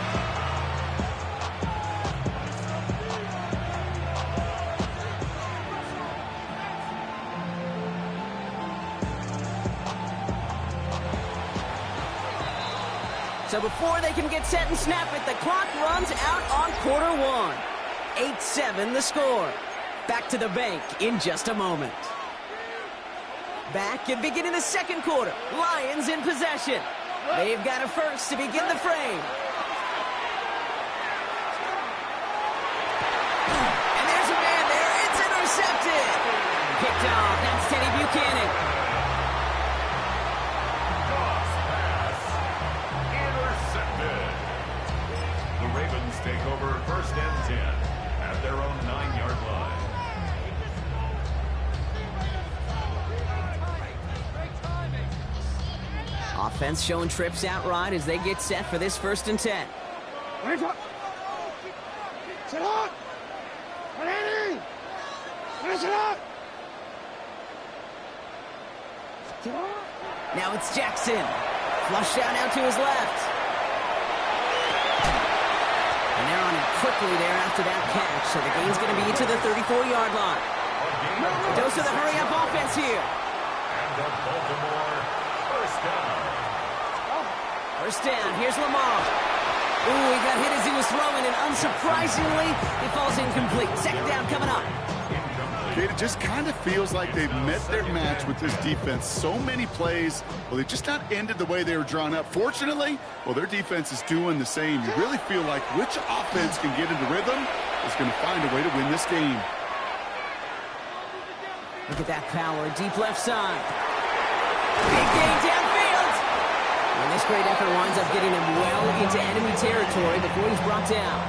So before they can get set and snap it, the clock runs out on quarter one. 8-7 the score. Back to the bank in just a moment. Back and beginning the second quarter. Lions in possession. They've got a first to begin the frame. And there's a man there. It's intercepted. Picked off. That's Teddy Buchanan. Cross pass. Intercepted. The Ravens take over first and 10 at their own 9-yard line. Offense showing trips outright as they get set for this first and 10. Sit up! Ready! Finish it up! Now it's Jackson. Flush out now to his left. And they're on him quickly there after that catch. So the game's going to be to the 34-yard line. Dose of the hurry-up offense here. And the Baltimore first down. First down. Here's Lamar. Ooh, he got hit as he was throwing, and unsurprisingly, he falls incomplete. Second down coming up. It just kind of feels like they've met their match with this defense. So many plays, well, they just not ended the way they were drawn up. Fortunately, well, their defense is doing the same. You really feel like which offense can get into rhythm is going to find a way to win this game. Look at that power, deep left side. Big gain downfield. And this great effort winds up getting him well into enemy territory before he's brought down.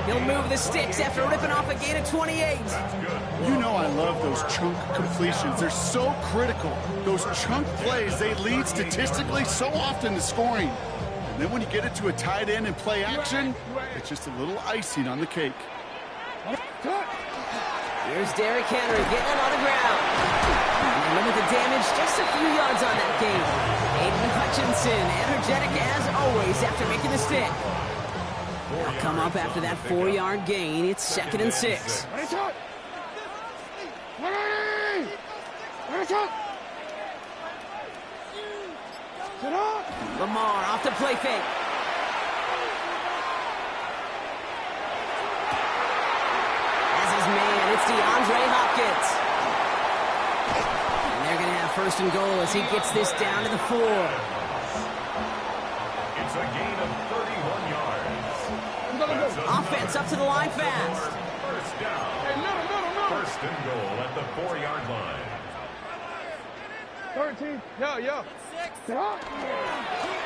He'll move the sticks after ripping off a gain of 28. You know I love those chunk completions. They're so critical. Those chunk plays, they lead statistically so often to scoring. And then when you get it to a tight end and play action, it's just a little icing on the cake. Here's Derrick Henry getting it on the ground. And limit the damage, just a few yards on that game. Aiden Hutchinson, energetic as always after making the stick. They'll come up after that 4-yard gain. It's 2nd and 6. Lamar off the play fake. As his man, it's DeAndre Hopkins. And they're going to have 1st and goal as he gets this down to the 4. It's a gain of 31 yards. Offense up to the line fast. 1st down. 1st and goal at the 4-yard line. 13. Yo.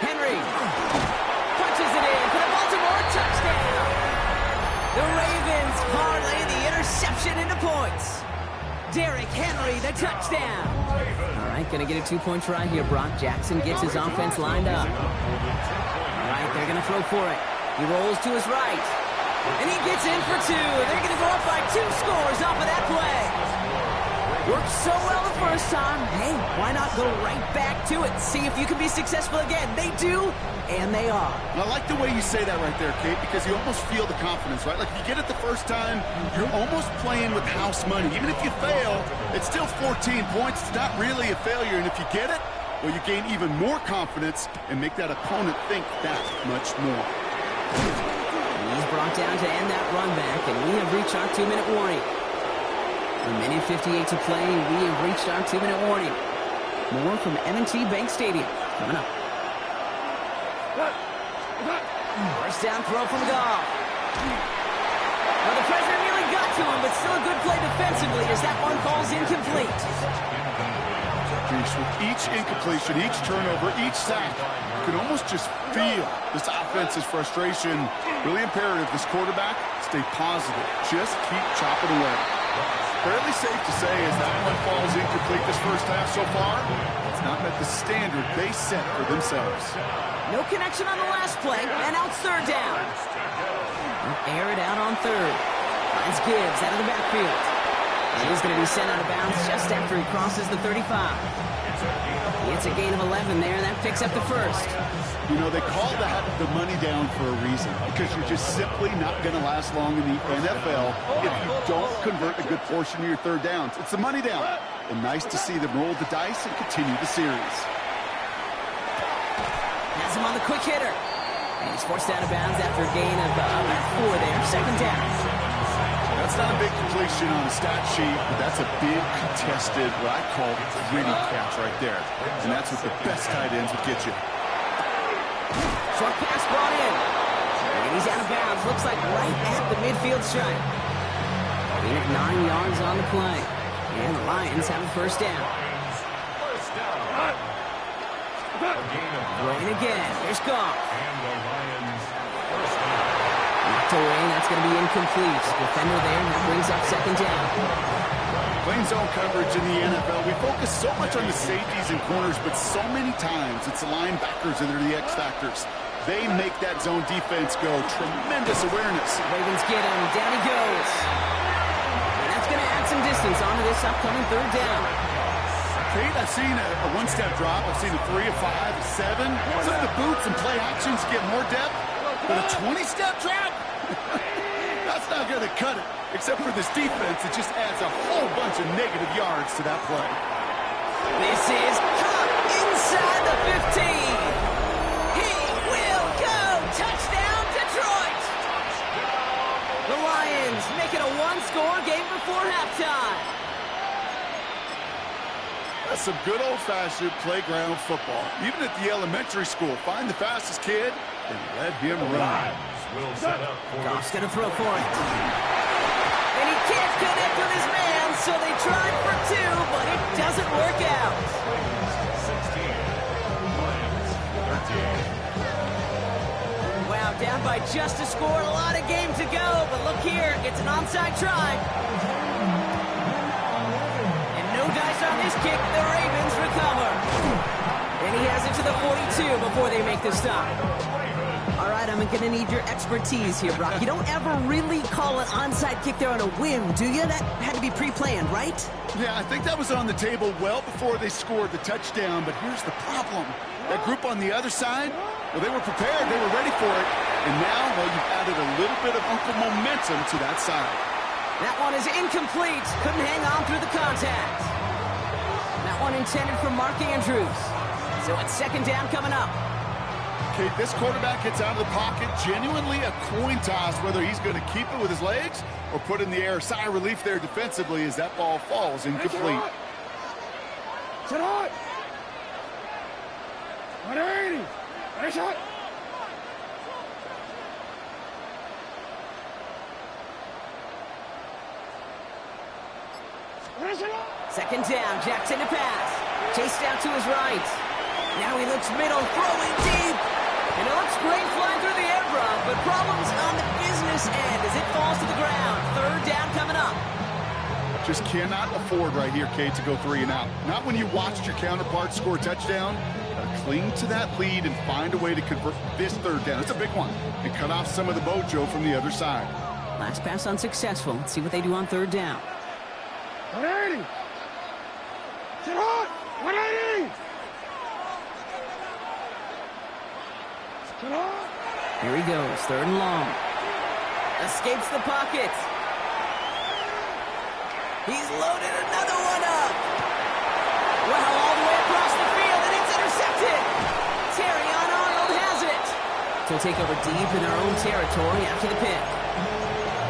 Henry punches it in for the Baltimore touchdown. The Ravens parlay the interception into points. Derrick Henry, the touchdown. All right, going to get a 2-point try here. Brock Jackson gets his offense lined up. All right, they're going to throw for it. He rolls to his right. And he gets in for 2. They're going to go up by 2 scores off of that play. Worked so well the first time. Hey, why not go right back to it? See if you can be successful again. They do, and they are. And I like the way you say that right there, Kate, because you almost feel the confidence, right? Like if you get it the first time, you're almost playing with house money. Even if you fail, it's still 14 points. It's not really a failure. And if you get it, well, you gain even more confidence and make that opponent think that much more. He's brought down to end that run back, and we have reached our 2-minute warning. A minute 58 to play, we have reached our 2-minute warning. More from M&T Bank Stadium coming up. 1st down throw from Goff. Well, the pressure nearly got to him, but still a good play defensively as that one falls incomplete. With each incompletion, each turnover, each sack, you can almost just feel this offense's frustration. Really imperative, this quarterback, stay positive. Just keep chopping away. Fairly safe to say as that one falls incomplete this first half so far, it's not met the standard they set for themselves. No connection on the last play, and now it's 3rd down. Air it out on 3rd. Finds Gibbs out of the backfield. And he's going to be sent out of bounds just after he crosses the 35. It's a gain of 11 there, and that picks up the 1st. You know, they call that the money down for a reason, because you're just simply not going to last long in the NFL if you don't convert a good portion of your 3rd downs. It's the money down. And nice to see them roll the dice and continue the series. Has him on the quick hitter. And he's forced out of bounds after a gain of about 4 there. 2nd down. That's not a big completion on the stat sheet, but that's a big contested, what I call gritty catch right there. And that's what the best tight ends would get you. Short pass brought in. And he's out of bounds. Looks like right at the midfield stripe. Gain of 9 yards on the play. And the Lions have a 1st down. Throwing again. Here's Goff. Knocked away. That's going to be incomplete. Defender there. That brings up 2nd down. Playing zone coverage in the NFL, we focus so much on the safeties and corners, but so many times it's the linebackers that are the X factors. They make that zone defense go. Tremendous awareness. Ravens get him. Down he goes. And that's going to add some distance onto this upcoming 3rd down. Kate, I've seen a 1-step drop. I've seen a 3, a 5, a 7. Some of the boots and play actions get more depth. But a 20-step drop? That's not going to cut it. Except for this defense, it just adds a whole bunch of negative yards to that play. This is caught inside the 15. He will go. Touchdown, Detroit. The Lions make it a 1-score game before halftime. That's some good old-fashioned playground football. Even at the elementary school, find the fastest kid and let him run. Goff's going to throw for it. And he can't connect with his man, so they tried for 2, but it doesn't work out. 16, wow, down by just a score, a lot of game to go, but look here, it's an onside try. And no dice on this kick, the Ravens recover. And he has it to the 42 before they make the stop. All right, I'm going to need your expertise here, Brock. You don't ever really call an onside kick there on a whim, do you? That had to be pre-planned, right? Yeah, I think that was on the table well before they scored the touchdown, but here's the problem. That group on the other side, well, they were prepared. They were ready for it. And now, well, you've added a little bit of Uncle momentum to that side. That one is incomplete. Couldn't hang on through the contact. That one intended for Mark Andrews. So it's second down coming up. Okay, this quarterback gets out of the pocket. Genuinely a coin toss whether he's going to keep it with his legs or put in the air. Sigh of relief there defensively as that ball falls incomplete. Sit hot. 180. Nice shot. Second down, Jackson to pass. Chased out to his right. Now he looks middle, throwing deep. And it looks great flying through the air, Brock, but problems on the business end as it falls to the ground. Third down coming up. Just cannot afford right here, Kate, to go 3 and out. Not when you watched your counterpart score a touchdown. Gotta cling to that lead and find a way to convert this third down. It's a big one. And cut off some of the mojo from the other side. Last pass unsuccessful. Let's see what they do on third down. 180. Sit hot. 180. Sit hot. Here he goes, third and long. Escapes the pocket. He's loaded another one up. Well, all the way across the field, and it's intercepted. Terrion Arnold has it. They'll take over deep in their own territory after the pick.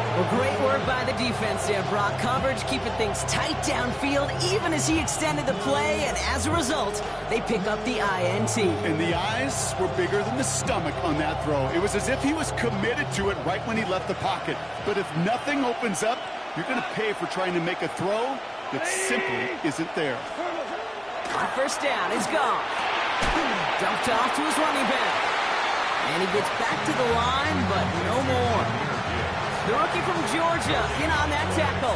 Well, great work by the defense there, Brock. Coverage keeping things tight downfield, even as he extended the play, and as a result, they pick up the INT. And the eyes were bigger than the stomach on that throw. It was as if he was committed to it right when he left the pocket. But if nothing opens up, you're going to pay for trying to make a throw that simply isn't there. On first down, it's gone. Dumped off to his running back. And he gets back to the line, but no more. The rookie from Georgia in on that tackle.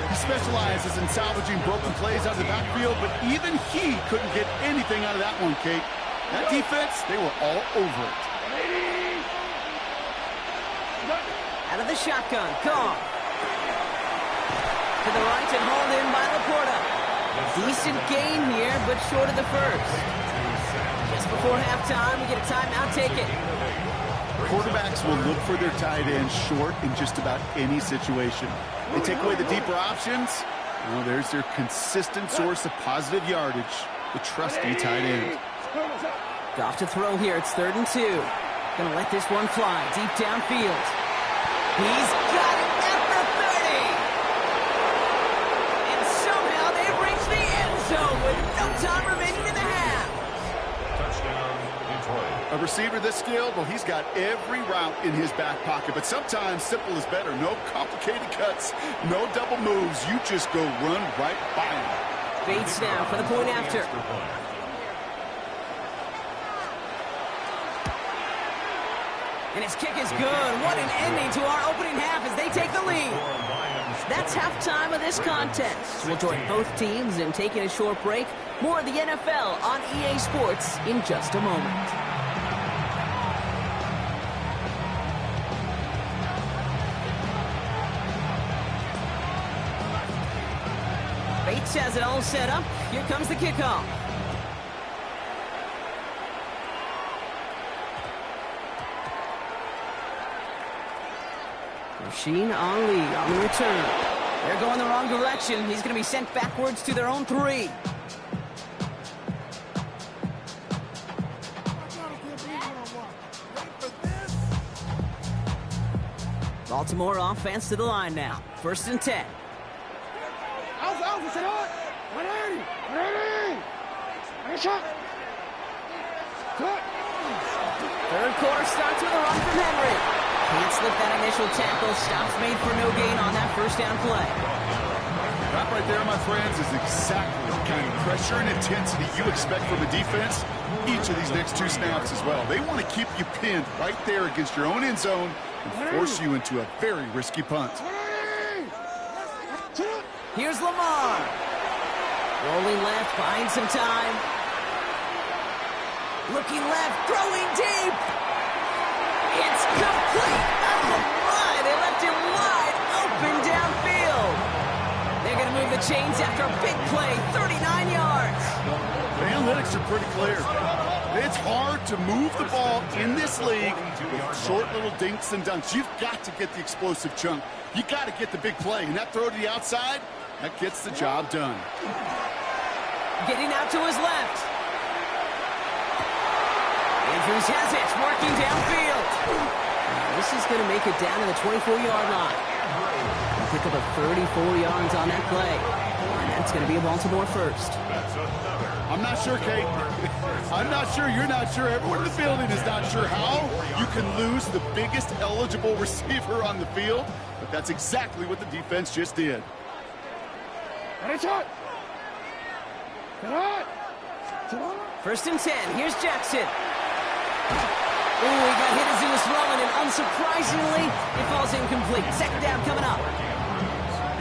He specializes in salvaging broken plays out of the backfield, but even he couldn't get anything out of that one, Kate. That defense, they were all over it. Out of the shotgun, Kong. To the right and hauled in by Laporta. Decent gain here, but short of the first. Just before halftime, we get a timeout taken. Quarterbacks will look for their tight end short in just about any situation. They take away the deeper options. Well, there's their consistent source of positive yardage, the trusty tight end. Goff to throw here. It's 3rd and 2. Gonna let this one fly deep downfield. He's got it at the 30. And somehow they've reached the end zone with no time remaining in the half. Touchdown, Detroit. A receiver this skilled, well, he's got every route in his back pocket, but sometimes simple is better. No complicated cuts, no double moves. You just go run right by him. Bates now for the point after. And his kick is good. What an ending to our opening half as they take the lead. That's halftime of this contest. We'll join both teams in taking a short break. More of the NFL on EA Sports in just a moment. Bates has it all set up. Here comes the kickoff. Rasheen Ali on the return. They're going the wrong direction. He's going to be sent backwards to their own 3. Baltimore offense to the line now. 1st and 10. Alpha, sit hot. 180. 180. Nice shot. Cut. Third quarter starts with a run from Henry. Can't slip that initial tackle. Stops made for no gain on that first down play. That right there, my friends, is exactly the kind of pressure and intensity you expect from a defense each of these next 2 snaps as well. They want to keep you pinned right there against your own end zone and force you into a very risky punt. Here's Lamar. Rolling left, buying some time. Looking left, throwing deep. It's complete. Oh, my. They left him wide open downfield. They're going to move the chains after a big play, 39 yards. The analytics are pretty clear. It's hard to move the ball in this league with short little dinks and dunks. You've got to get the explosive chunk. You got to get the big play. And that throw to the outside, that gets the job done. Getting out to his left. Andrews has it, working downfield. This is going to make it down to the 24-yard line. He'll pick up a 34 yards on that play. And that's going to be a Baltimore first. I'm not sure, Kate. I'm not sure. You're not sure. Everyone in the building is not sure how you can lose the biggest eligible receiver on the field. But that's exactly what the defense just did. First and 10. Here's Jackson. Ooh, he got hit as he was throwing, and unsurprisingly, it falls incomplete. Second down coming up.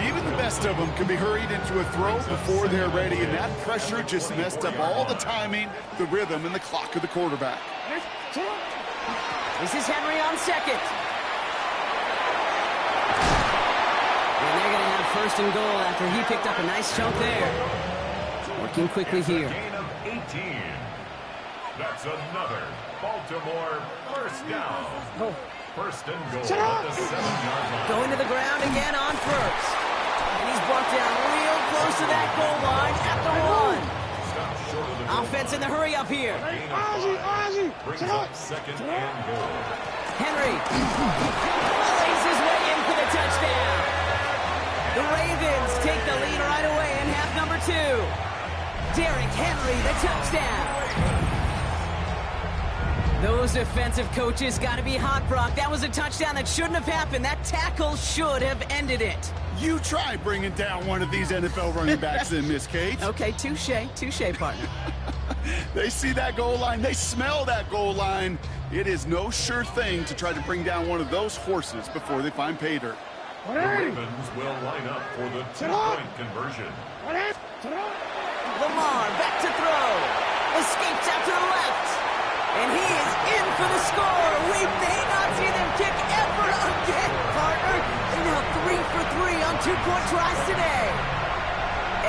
Even the best of them can be hurried into a throw before they're ready, and that pressure just messed up all the timing, the rhythm, and the clock of the quarterback. This is Henry on second. And they're going to have first and goal after he picked up a nice chunk there. Working quickly here. Gain of 18. That's another Baltimore first down. First and goal at the 7-yard line. Going to the ground again on first. And he's brought down real close to that goal line at the 1. Offense in the hurry up here. Brings up second and goal. Henry lays his way in for the touchdown. The Ravens take the lead right away in half number 2. Derrick Henry, the touchdown. Those defensive coaches got to be hot, Brock. That was a touchdown that shouldn't have happened. That tackle should have ended it. You try bringing down one of these NFL running backs in, Miss Kate. Okay, touche, partner. They see that goal line. They smell that goal line. It is no sure thing to try to bring down one of those horses before they find pay dirt. The Ravens will line up for the 2-point conversion. Lamar back to throw. Escapes out to the left. And he is in for the score. We may not see them kick ever again, partner. They're now 3 for 3 on 2-point tries today.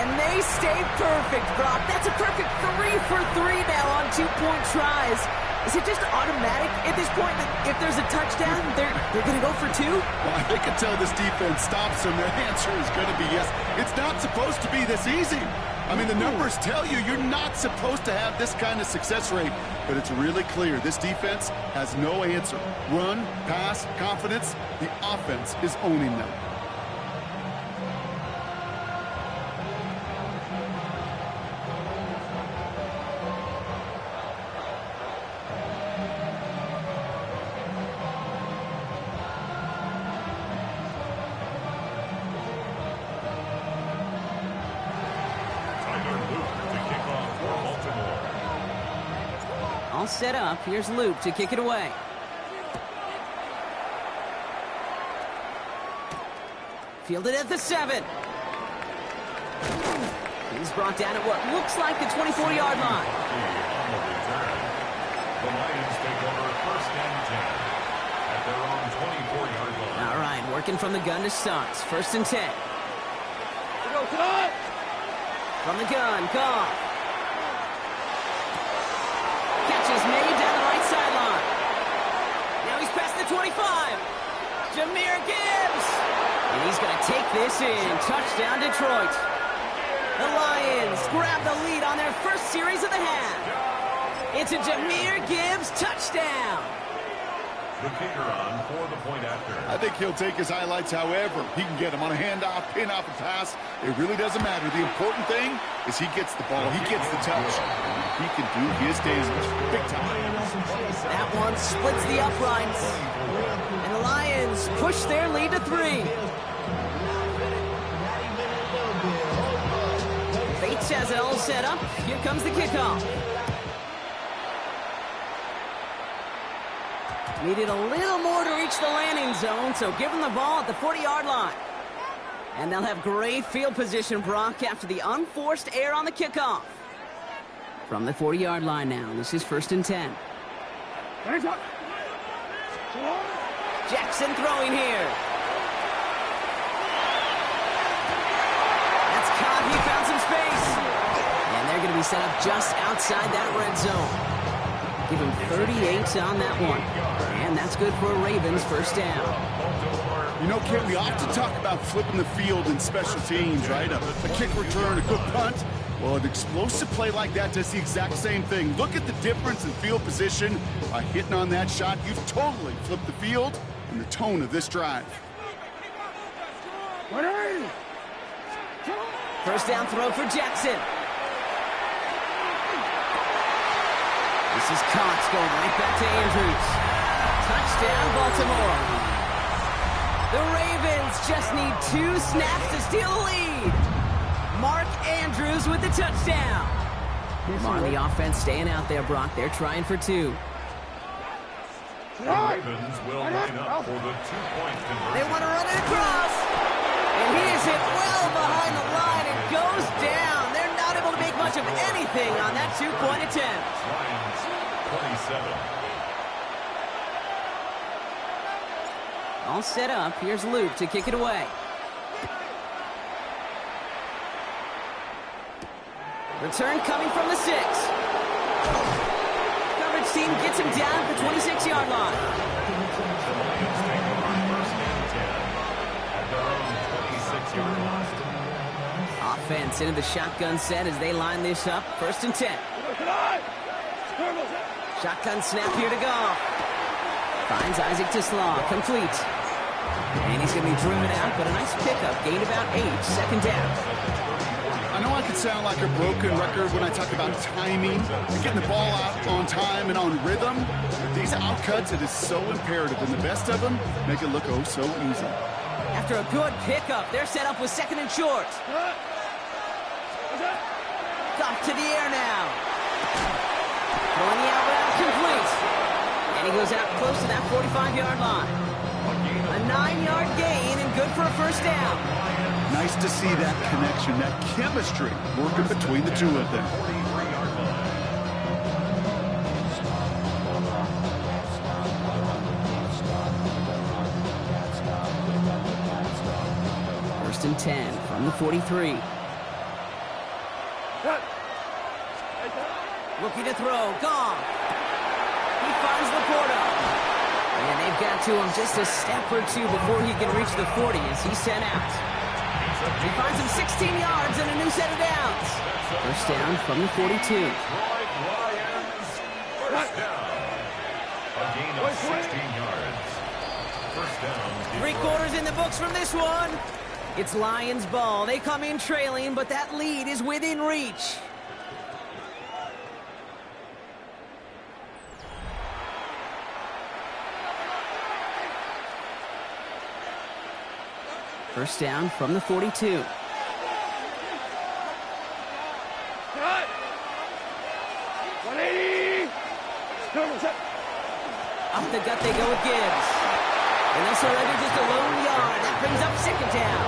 And they stay perfect, Brock. That's a perfect 3 for 3 now on 2-point tries. Is it just automatic at this point that if there's a touchdown, they're going to go for 2? Well, I can tell this defense stops them. Their answer is going to be yes. It's not supposed to be this easy. I mean, the numbers tell you you're not supposed to have this kind of success rate, but it's really clear this defense has no answer. Run, pass, confidence, the offense is owning them. All set up. Here's Luke to kick it away. Fielded at the 7. He's brought down at what looks like the 24-yard line. The Lions take over first and 10 at their own 24-yard line. All right, working from the gun to start. First and 10. From the gun, Goff. Catches made down the right sideline. Now he's past the 25. Jahmyr Gibbs. And he's going to take this in. Touchdown, Detroit. The Lions grab the lead on their first series of the half. It's a Jahmyr Gibbs touchdown. The kicker on for the point after. I think he'll take his highlights however he can get them on a handoff, pin off a pass. It really doesn't matter. The important thing is he gets the ball. He gets the touch. He can do his days big time. That one splits the uprights. And the Lions push their lead to 3. Bates has it all set up. Here comes the kickoff. Needed a little more to reach the landing zone, so give them the ball at the 40-yard line. And they'll have great field position, Brock, after the unforced error on the kickoff. From the 40-yard line now, this is first and 10. Jackson throwing here. That's caught. He found some space. And they're going to be set up just outside that red zone. Give him 38 on that one. And that's good for a Ravens first down. You know, Kent, we often talk about flipping the field in special teams, right? A kick return, a good punt. Well, an explosive play like that does the exact same thing. Look at the difference in field position. By hitting on that shot, you've totally flipped the field and the tone of this drive. First down throw for Jackson. This is Cox going right back to Andrews. Touchdown, Baltimore. The Ravens just need 2 snaps to steal the lead. Mark Andrews with the touchdown. Come on, the offense staying out there, Brock. They're trying for 2. The Ravens will line up for the 2-point conversion. They want to run it across. And he is hit well behind the line and goes down. They're not able to make much of anything on that 2-point attempt. Lions 27. All set up. Here's Luke to kick it away. Return coming from the 6. Coverage team gets him down at the 26-yard line. The Lions take over first and 10 at their own 26-yard line. Offense into the shotgun set as they line this up. First and 10. Shotgun snap here to go. Finds Isaac Tislaw. Complete. And he's going to be driven out, but a nice pickup. Gained about 8. Second down. I know I could sound like a broken record when I talk about timing and getting the ball out on time and on rhythm. But these outcuts, it is so imperative. And the best of them make it look oh so easy. After a good pickup, they're set up with second and short. Off to the air now. Throwing the out route complete. And he goes out close to that 45-yard line. A 9-yard gain and good for a first down. Nice to see that connection, that chemistry working between the two of them. First and 10 from the 43. Looking to throw. Gone. He finds Laporta. And they've got to him just a step or 2 before he can reach the 40 as he's sent out. He finds him 16 yards and a new set of downs. First down from the 42. Lions, first down. A gain of 16 yards. First down. 3 quarters in the books from this one. It's Lions ball. They come in trailing, but that lead is within reach. First down from the 42. Off the gut they go with Gibbs. And they'll surrender just a lone yard. That brings up second down.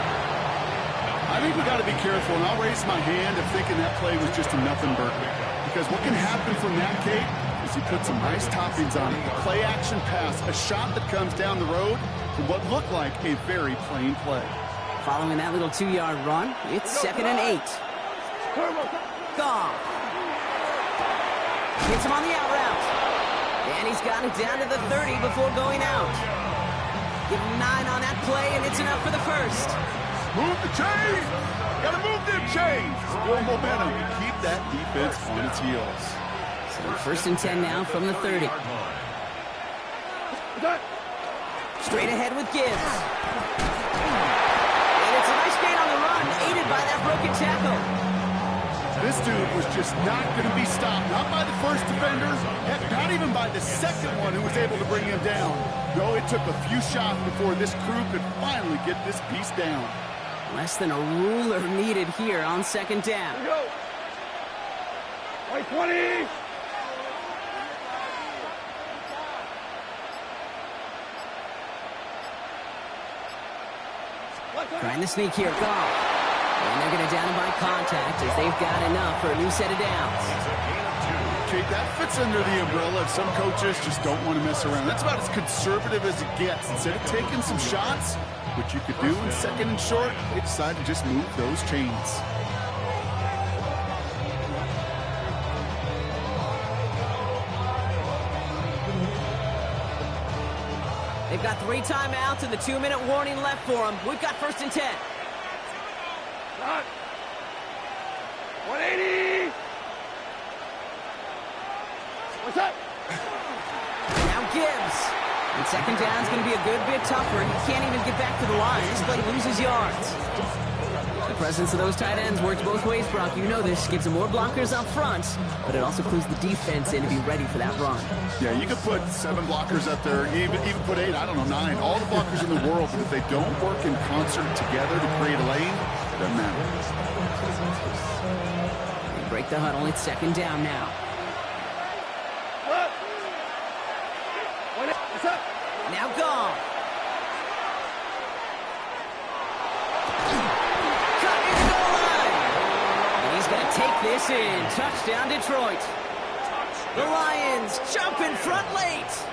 I think we got to be careful, and I'll raise my hand of thinking that play was just a nothing burger. Because what can happen from that, Kate, is he put some nice toppings on it. A play-action pass, a shot that comes down the road from what looked like a very plain play. Following that little 2-yard run, it's second and 8. Goff. Hits him on the out route. And he's got it down to the 30 before going out. Give him 9 on that play, and it's enough for the first. Move the chains! Gotta move them chains! Build momentum and keep that defense on its heels. So first and 10 now from the 30. Straight ahead with Gibbs. And it's a nice gain on the run, aided by that broken tackle. This dude was just not going to be stopped. Not by the first defender, heck, not even by the second one who was able to bring him down. No, it took a few shots before this crew could finally get this piece down. Less than a ruler needed here on second down. Here we go. Right 20. Trying to sneak here, Goff. And they're going to down him by contact as they've got enough for a new set of downs. Kate, that fits under the umbrella of some coaches just don't want to mess around. That's about as conservative as it gets. Instead of taking some shots, which you could do in second and short, they decide to just move those chains. They've got 3 timeouts and the 2-minute warning left for them. We've got 1st and 10. 180. What's up? Now Gibbs. And second down is going to be a good bit tougher. He can't even get back to the line. This play loses yards. The presence of those tight ends works both ways, Brock. You know this. Gives them more blockers up front, but it also clues the defense in to be ready for that run. Yeah, you could put 7 blockers up there, even put 8, I don't know, 9. All the blockers in the world, but if they don't work in concert together to create a lane, it doesn't matter. They break the huddle. It's second down now. What's up? Now gone. Cut in the goal line. And he's going to take this in. Touchdown, Detroit. The Lions jump in front late.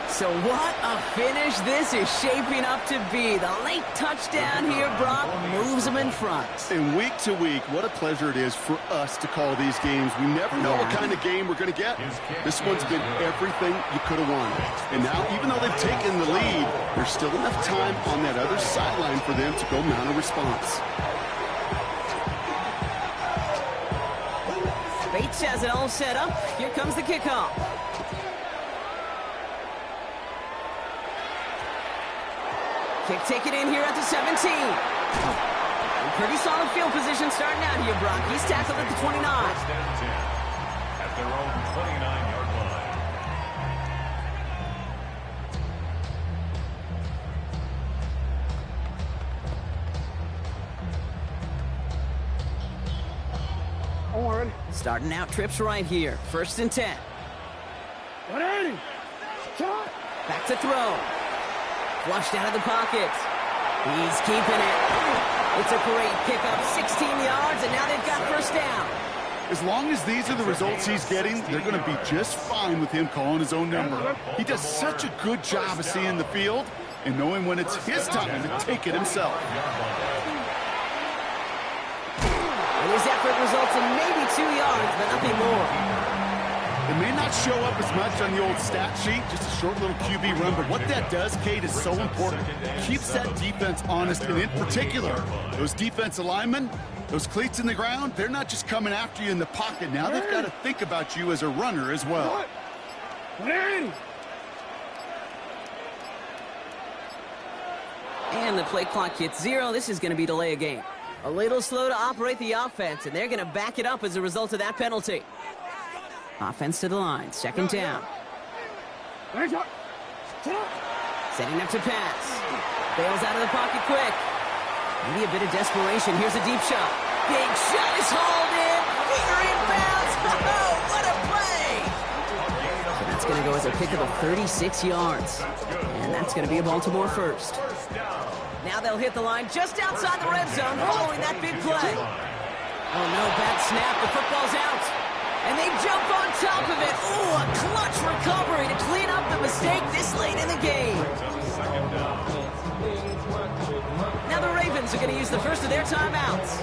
So what a finish this is shaping up to be. The late touchdown here, Brock, moves them in front. And week to week, what a pleasure it is for us to call these games. We never know what kind of game we're going to get. This one's been everything you could have wanted. And now, even though they've taken the lead, there's still enough time on that other sideline for them to go mount a response. Bates has it all set up. Here comes the kickoff. Kick taken in here at the 17. And pretty solid field position starting out here, Brock. He's tackled at the 29. First and 10 at their own 29-yard line. Orange. Starting out trips right here. 1st and 10. 180. Shot. Back to throw. Flushed out of the pocket. He's keeping it. It's a great pickup. 16 yards, and now they've got 1st down. As long as these are the results he's getting, they're going to be just fine with him calling his own number. He does such a good job of seeing the field and knowing when it's his time to take it himself. And his effort results in maybe 2 yards, but nothing more. It may not show up as much on the old stat sheet, just a short little QB run, but what that does, Kate, is so important. Keeps that defense honest, and in particular, those defensive linemen, those cleats in the ground, they're not just coming after you in the pocket. Now they've got to think about you as a runner as well. 180. And the play clock hits 0. This is going to be delay a game. A little slow to operate the offense, and they're going to back it up as a result of that penalty. Offense to the line. 2nd down. Setting up to pass. Bails out of the pocket quick. Maybe a bit of desperation. Here's a deep shot. Big shot is hauled in. Here inbounds. Oh, what a play! So that's going to go as a pickup of 36 yards. And that's going to be a Baltimore 1st. Now they'll hit the line just outside the red zone following that big play. Oh, no, bad snap. The football's out. And they jump on top of it. Ooh, a clutch recovery to clean up the mistake this late in the game. Now the Ravens are going to use the first of their timeouts.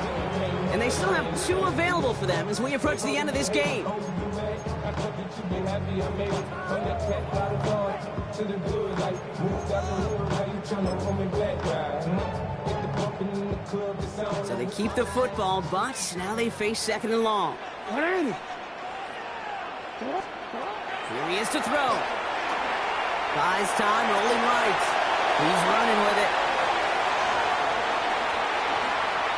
And they still have 2 available for them as we approach the end of this game. So they keep the football, but now they face 2nd and long. 180. Here he is to throw. Buys time, rolling right. He's running with it.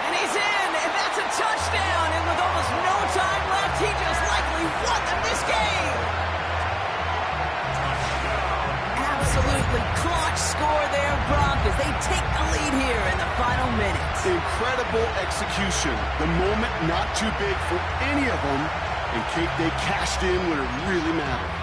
And he's in, and that's a touchdown. And with almost no time left, he just likely won them this game. Absolutely clutch score there, Brock, as they take the lead here in the final minutes. Incredible execution. The moment not too big for any of them. And Kate, they cashed in when it really mattered.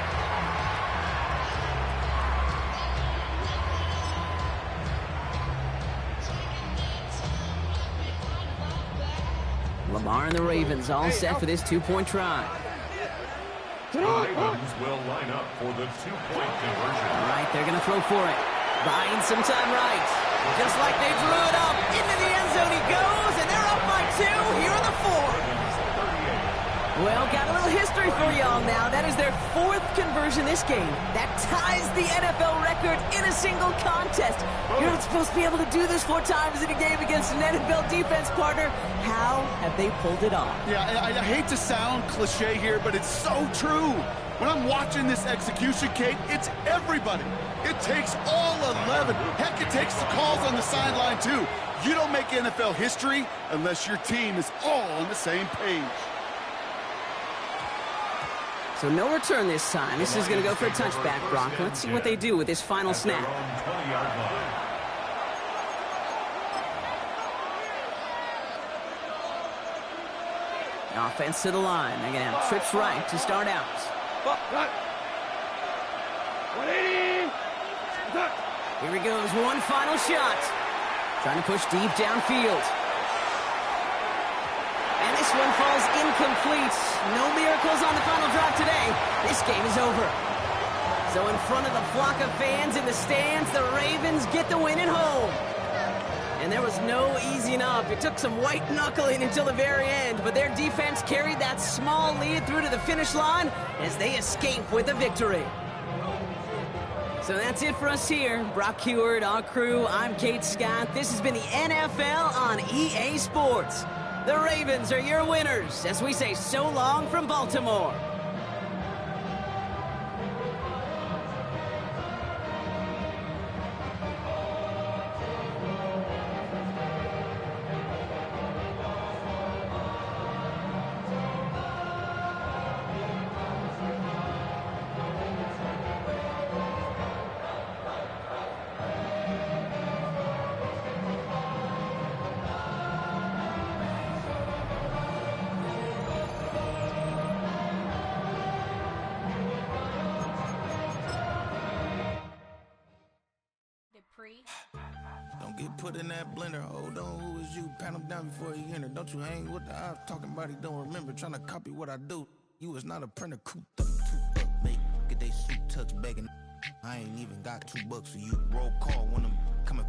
Lamar and the Ravens all set for this two-point try. The Ravens will line up for the two-point conversion. All right, they're going to throw for it. Buying some time right. Just like they drew it up. Into the end zone he goes, and they're up by 2 here in the 4th. Well, got a little history for y'all now. That is their 4th conversion this game. That ties the NFL record in a single contest. You're not supposed to be able to do this 4 times in a game against an NFL defense partner. How have they pulled it off? Yeah, I hate to sound cliche here, but it's so true. When I'm watching this execution, Kate, it's everybody. It takes all 11. Heck, it takes the calls on the sideline, too. You don't make NFL history unless your team is all on the same page. So no return this time. This is going to go for a touchback, Bronco. Let's see what they do with this final snap. Offense to the line. They're going to have trips right to start out. Here he goes. One final shot. Trying to push deep downfield. And this one falls incomplete. No miracles on the final drive today. This game is over. So in front of the flock of fans in the stands, the Ravens get the win at home. And there was no easing up. It took some white knuckling until the very end, but their defense carried that small lead through to the finish line as they escape with a victory. So that's it for us here. Brock Heward, our crew, I'm Kate Scott. This has been the NFL on EA Sports. The Ravens are your winners as we say so long from Baltimore. Don't get put in that blender. Hold on, who is you? Pat him down before he enter. Don't you hang with the ops talking about he don't remember. Trying to copy what I do. You is not a printer. Cooped up, make get they suit tucks begging. I ain't even got $2 for you. Roll call when I'm coming.